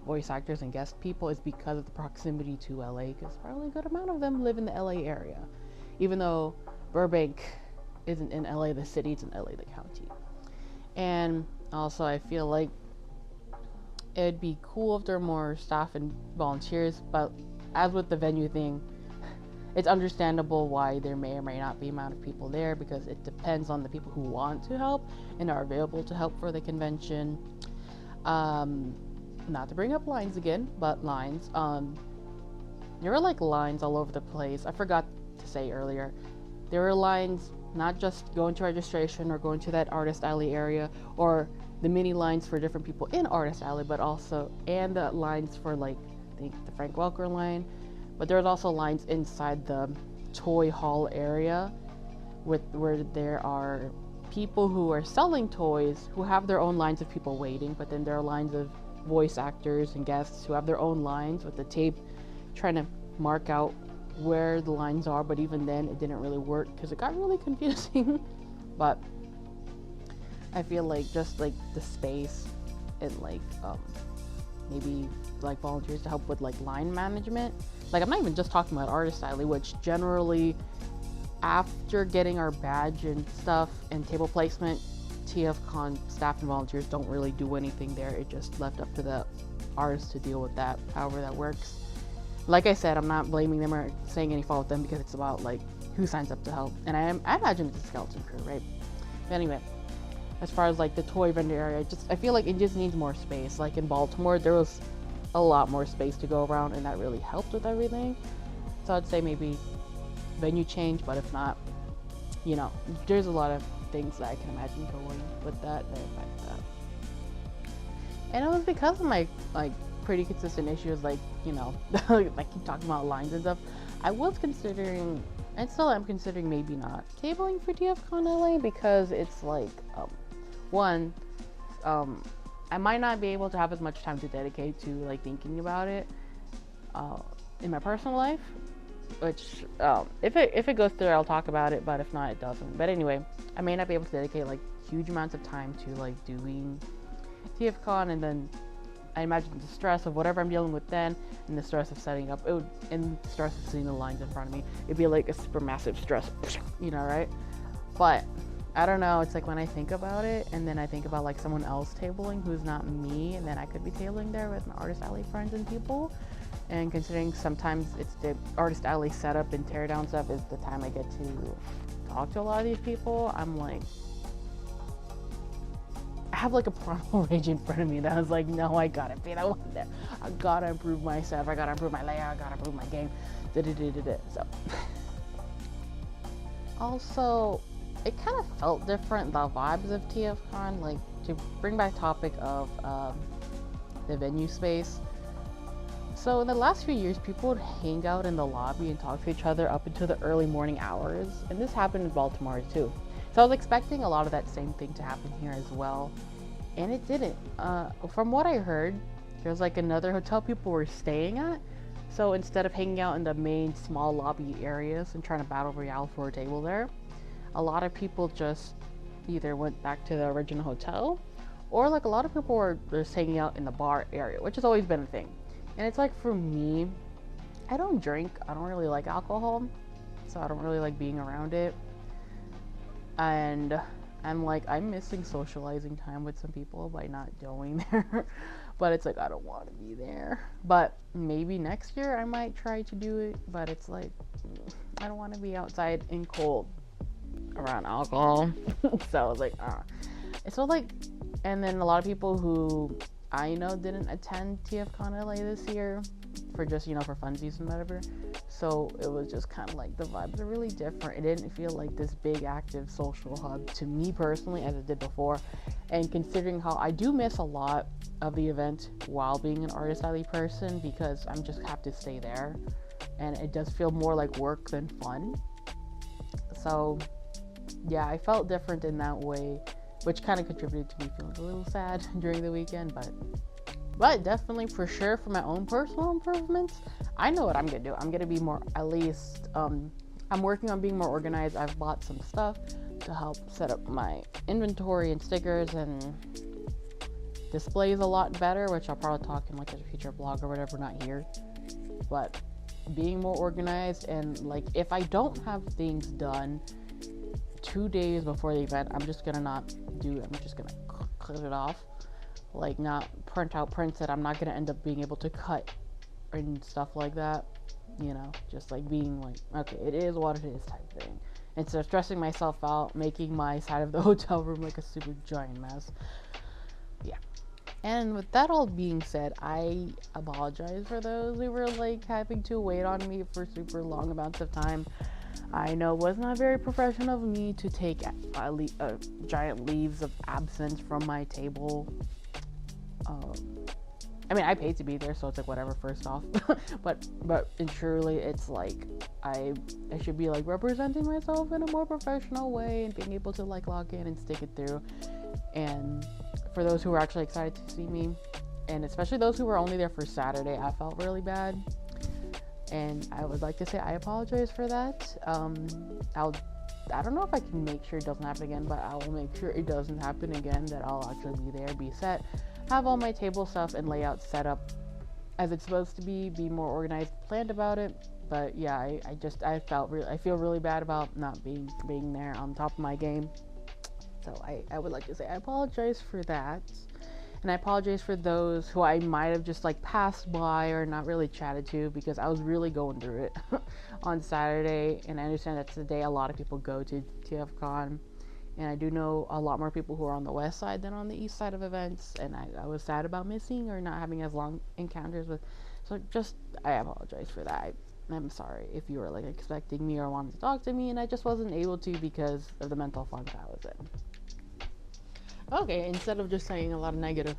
voice actors and guest people is because of the proximity to LA, because probably a good amount of them live in the LA area, even though Burbank isn't in LA the city, it's in LA the county. And also I feel like it'd be cool if there were more staff and volunteers, but as with the venue thing, it's understandable why there may or may not be amount of people there, because it depends on the people who want to help and are available to help for the convention. Not to bring up lines again, but lines. There were like lines all over the place. I forgot to say earlier, there were lines not just going to registration or going to that Artist Alley area, or the mini lines for different people in Artist Alley, but also, and the lines for like, I think the Frank Welker line. But there's also lines inside the toy hall area where there are people who are selling toys who have their own lines of people waiting, but then there are lines of voice actors and guests who have their own lines with the tape trying to mark out where the lines are, but even then it didn't really work because it got really confusing. But I feel like just like the space and like maybe like volunteers to help with like line management. Like I'm not even just talking about artist alley, which generally after getting our badge and stuff and table placement, TFCon staff and volunteers don't really do anything there. It just left up to the artists to deal with that, however that works. Like I said, I'm not blaming them or saying any fault with them because it's about like who signs up to help. And I imagine it's a skeleton crew, right? But anyway, as far as like the toy vendor area, I feel like it just needs more space. Like in Baltimore, there was a lot more space to go around and that really helped with everything. So I'd say maybe venue change, but if not, you know, there's a lot of things that I can imagine going with that affect that. And it was because of my like pretty consistent issues, like, you know, I keep talking about lines and stuff. I was considering, and still am considering, maybe not tabling for TFConLA because it's like, one, I might not be able to have as much time to dedicate to like thinking about it in my personal life, which if it goes through, I'll talk about it, but if not, it doesn't. But anyway, I may not be able to dedicate like huge amounts of time to like doing TFCon, and then I imagine the stress of whatever I'm dealing with then, and the stress of setting up, and the stress of seeing the lines in front of me, it'd be like a super massive stress, you know, right? But I don't know, it's like when I think about it, and then I think about like someone else tabling who's not me, and then I could be tabling there with my artist alley friends and people, and considering sometimes it's the artist alley setup and tear down stuff is the time I get to talk to a lot of these people, I'm like, I have like a primal rage in front of me that I was like, no, I gotta be the one there. I gotta improve myself. I gotta improve my layout. I gotta improve my game. So, also, it kind of felt different, the vibes of TFCon. Like, to bring back topic of the venue space. So in the last few years, people would hang out in the lobby and talk to each other up into the early morning hours. And this happened in Baltimore too. So I was expecting a lot of that same thing to happen here as well, and it didn't. From what I heard, there's like another hotel people were staying at, so instead of hanging out in the main small lobby areas and trying to battle royale for a table there, a lot of people just either went back to the original hotel, or like a lot of people were just hanging out in the bar area, which has always been a thing. And it's like, for me, I don't drink, I don't really like alcohol, so I don't really like being around it. And I'm missing socializing time with some people by not going there. But it's like, I don't want to be there. But maybe next year I might try to do it. But it's like, I don't want to be outside in cold around alcohol. So I was like, So like, and then a lot of people who I know didn't attend TFConLA this year for just, you know, for funsies and whatever. So it was just kind of like the vibes are really different. It didn't feel like this big active social hub to me personally as it did before. And considering how I do miss a lot of the event while being an artist alley person, because I'm just have to stay there, and it does feel more like work than fun. So yeah, I felt different in that way, which kind of contributed to me feeling a little sad during the weekend. But definitely, for sure, for my own personal improvements, I know what I'm gonna do. I'm gonna be more, at least, I'm working on being more organized. I've bought some stuff to help set up my inventory and stickers and displays a lot better, which I'll probably talk in like a future blog or whatever, not here. But being more organized, and like, if I don't have things done 2 days before the event, I'm just gonna clear it off. Like, not print out prints that I'm not going to end up being able to cut and stuff like that, you know, just like being like, okay, it is what it is type thing, instead of stressing myself out, making my side of the hotel room like a super giant mess. Yeah. And with that all being said, I apologize for those who were like having to wait on me for super long amounts of time. I know it was not very professional of me to take giant leaves of absence from my table. I mean, I paid to be there, so it's like whatever, first off. but truly, it's like I should be like representing myself in a more professional way and being able to like log in and stick it through. And for those who were actually excited to see me, and especially those who were only there for Saturday, I felt really bad. and I would like to say I apologize for that. I don't know if I can make sure it doesn't happen again, but I will make sure it doesn't happen again, that I'll actually be there, be set, have all my table stuff and layout set up as it's supposed to be more organized, planned about it. But yeah, I feel really bad about not being there on top of my game. So I would like to say I apologize for that. And I apologize for those who I might have just like passed by or not really chatted to, because I was really going through it on Saturday. And I understand that's the day a lot of people go to TFCon. And I do know a lot more people who are on the west side than on the east side of events. And I was sad about missing or not having as long encounters with. So I apologize for that. I'm sorry if you were like expecting me or wanted to talk to me and I just wasn't able to because of the mental funk I was in. Okay, instead of just saying a lot of negatives,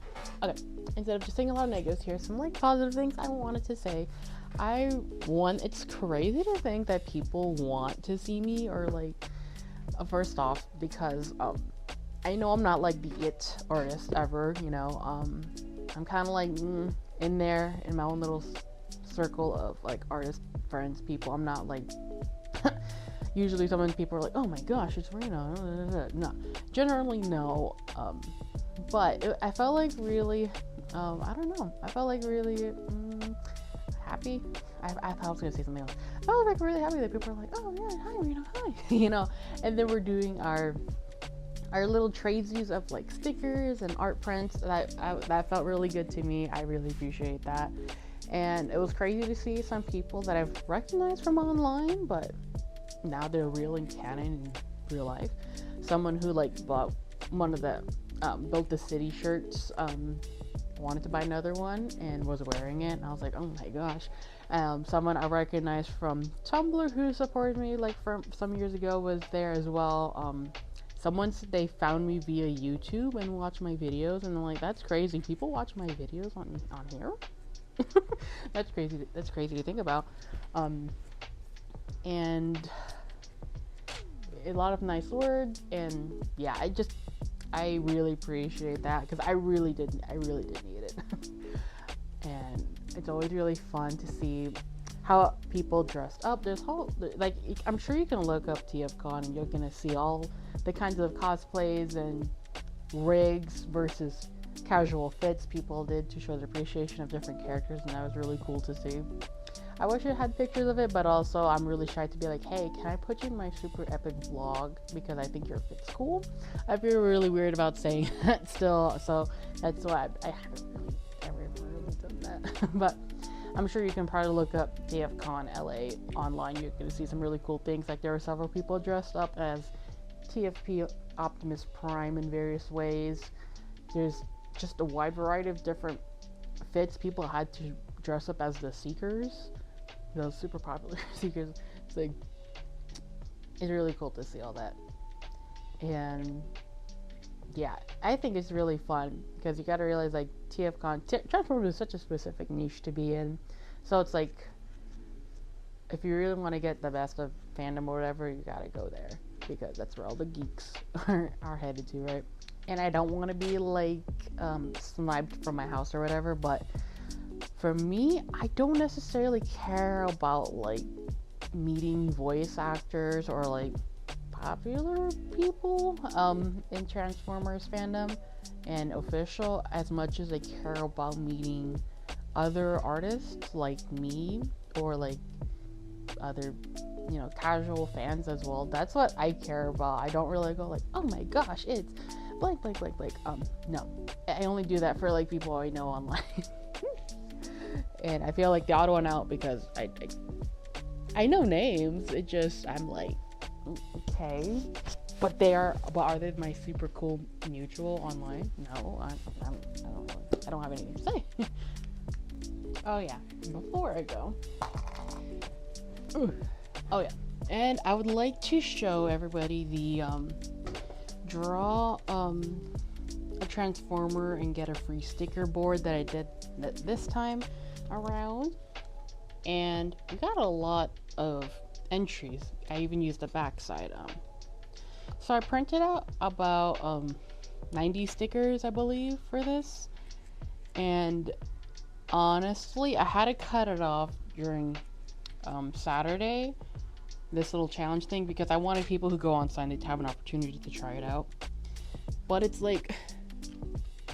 here's some like positive things I wanted to say. It's crazy to think that people want to see me, or like, first off, because I know I'm not like the it artist ever, you know. I'm kind of like in there in my own little circle of like artist friends, people. I'm not like usually people are like, oh my gosh, it's Reno. No, generally no. But I felt like really, I don't know. I felt like really happy. I thought I was gonna say something else. I felt like really happy that people were like, oh yeah, hi Reno, hi, you know. And then we're doing our little tradesies of like stickers and art prints. That felt really good to me. I really appreciate that. And it was crazy to see some people that I've recognized from online, but now they're real in canon in real life. Someone who like bought one of the built the city shirts, wanted to buy another one and was wearing it, and I was like, oh my gosh. Someone I recognized from Tumblr who supported me like from some years ago was there as well. Someone said they found me via YouTube and watched my videos, and I'm like, that's crazy. People watch my videos on here. That's crazy to think about. And a lot of nice words, and yeah, I really appreciate that, because I really did need it. And it's always really fun to see how people dressed up. There's like, I'm sure you can look up TFCon and you're gonna see all the kinds of cosplays and rigs versus casual fits people did to show their appreciation of different characters, and that was really cool to see. I wish I had pictures of it, but also I'm really shy to be like, hey, can I put you in my super epic vlog because I think your fit's cool? I feel really weird about saying that still, so that's why I haven't really ever done that. But I'm sure you can probably look up TFConLA online. You're going to see some really cool things. Like, there were several people dressed up as TFP Optimus Prime in various ways. There's just a wide variety of different fits. People had to dress up as the Seekers, those super popular Seekers. It's like, it's really cool to see all that. And yeah, I think it's really fun because you gotta realize, like, TFCon, Transformers is such a specific niche to be in. So it's like, if you really want to get the best of fandom or whatever, you gotta go there, because that's where all the geeks are headed to, right? And I don't want to be like sniped from my house or whatever, but for me, I don't necessarily care about like meeting voice actors or like popular people in Transformers fandom and official as much as I care about meeting other artists like me, or like other, you know, casual fans as well. That's what I care about. I don't really go like, oh my gosh, it's blank. No, I only do that for like people I know online. And I feel like the odd one out because I know names. It just, I'm like, okay, but are they my super cool mutual online? No, I don't have anything to say. Oh yeah, before I go, oh yeah, and I would like to show everybody the draw a transformer and get a free sticker board that I did this time around, and we got a lot of entries. I even used the backside. So I printed out about 90 stickers, I believe, for this, and honestly, I had to cut it off during Saturday, this little challenge thing, because I wanted people who go on Sunday to have an opportunity to try it out. But it's like,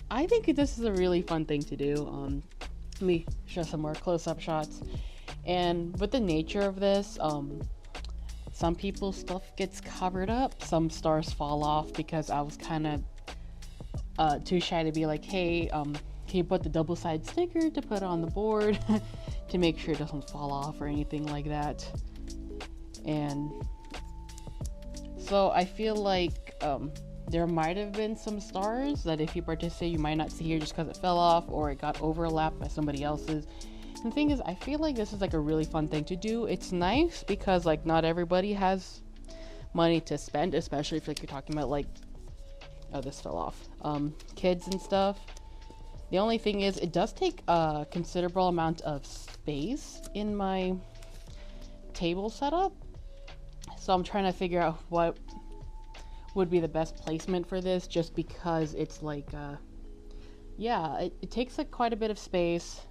I think this is a really fun thing to do. Let me show some more close-up shots. And with the nature of this, some people's stuff gets covered up, some stars fall off, because I was kind of too shy to be like, hey, can you put the double-sided sticker to put on the board to make sure it doesn't fall off or anything like that. And so I feel like there might have been some stars that if you participate you might not see here just because it fell off or it got overlapped by somebody else's. And the thing is, I feel like this is like a really fun thing to do. It's nice because like not everybody has money to spend, especially if like you're talking about like, oh, this fell off, kids and stuff. The only thing is it does take a considerable amount of space in my table setup, so I'm trying to figure out what would be the best placement for this, just because it's like yeah, it takes like quite a bit of space,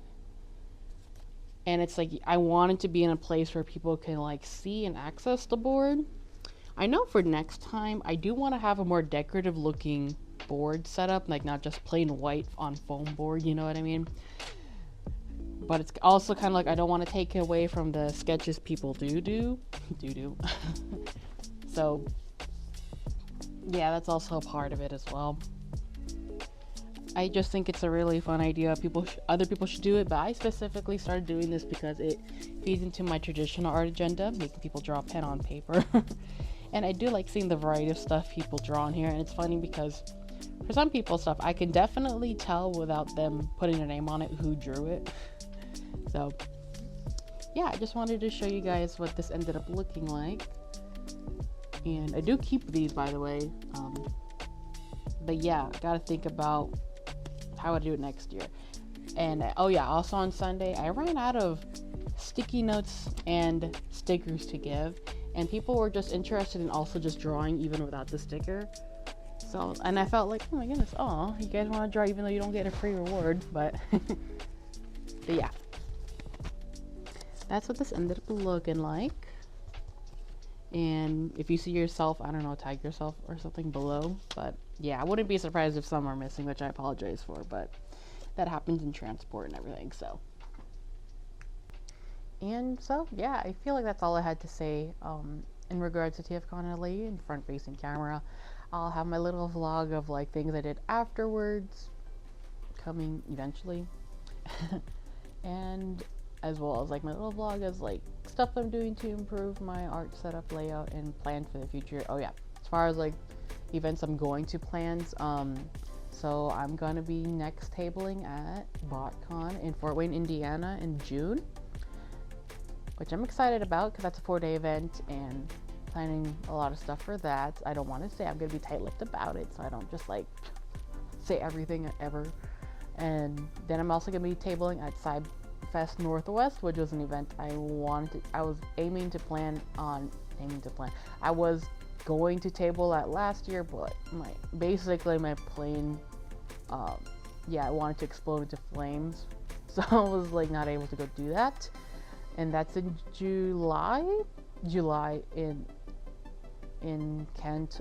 and it's like I want it to be in a place where people can like see and access the board. I know for next time I do want to have a more decorative looking board setup, like not just plain white on foam board, you know what I mean? But it's also kind of like I don't want to take away from the sketches people do. So yeah, that's also a part of it as well. I just think it's a really fun idea. Other people should do it, but I specifically started doing this because it feeds into my traditional art agenda, making people draw pen on paper. And I do like seeing the variety of stuff people draw on here, and it's funny because for some people's stuff I can definitely tell without them putting their name on it who drew it. So yeah, I just wanted to show you guys what this ended up looking like. And I do keep these, by the way, but yeah, gotta think about how to do it next year. And oh yeah, also on Sunday I ran out of sticky notes and stickers to give, and people were just interested in also just drawing even without the sticker. So, and I felt like, oh my goodness, oh, you guys want to draw even though you don't get a free reward, but but yeah, that's what this ended up looking like. And if you see yourself, I don't know, tag yourself or something below. But yeah, I wouldn't be surprised if some are missing, which I apologize for, but that happens in transport and everything. So, and so yeah, I feel like that's all I had to say in regards to TFConLA and front facing camera. I'll have my little vlog of like things I did afterwards coming eventually. And as well as like my little vlog as like stuff I'm doing to improve my art setup, layout, and plan for the future. Oh yeah, as far as like events I'm going to plans, so I'm gonna be next tabling at BotCon in Fort Wayne, Indiana in June, which I'm excited about because that's a 4-day event and planning a lot of stuff for that. I don't want to say, I'm gonna be tight-lipped about it, so I don't just like say everything ever. And then I'm also gonna be tabling at Fest Northwest, which was an event I was aiming to plan. I was going to table at last year, but basically my plane, yeah, I wanted to explode into flames, so I was like not able to go do that. And that's in July in Kent,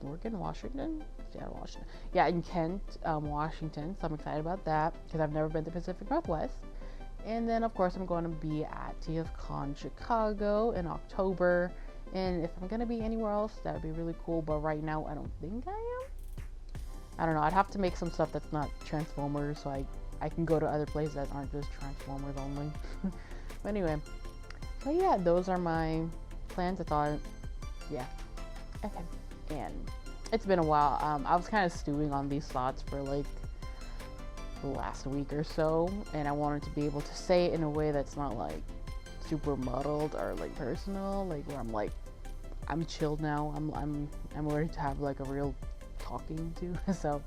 Oregon, Washington? Seattle, Washington. Yeah, in Kent, Washington. So I'm excited about that because I've never been to Pacific Northwest. And then, of course, I'm going to be at TFCon Chicago in October. And if I'm going to be anywhere else, that would be really cool. But right now, I don't think I am. I don't know. I'd have to make some stuff that's not Transformers, so I can go to other places that aren't just Transformers only. But anyway, so yeah, those are my plans. I thought, yeah, okay. And it's been a while. I was kind of stewing on these thoughts for like the last week or so, and I wanted to be able to say it in a way that's not like super muddled or like personal, like where I'm like, I'm chilled now. I'm ready to have like a real talking to. So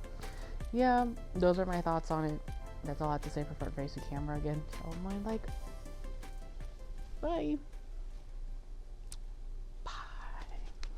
yeah, those are my thoughts on it. That's all I have to say for front facing camera again. So I'm like, bye.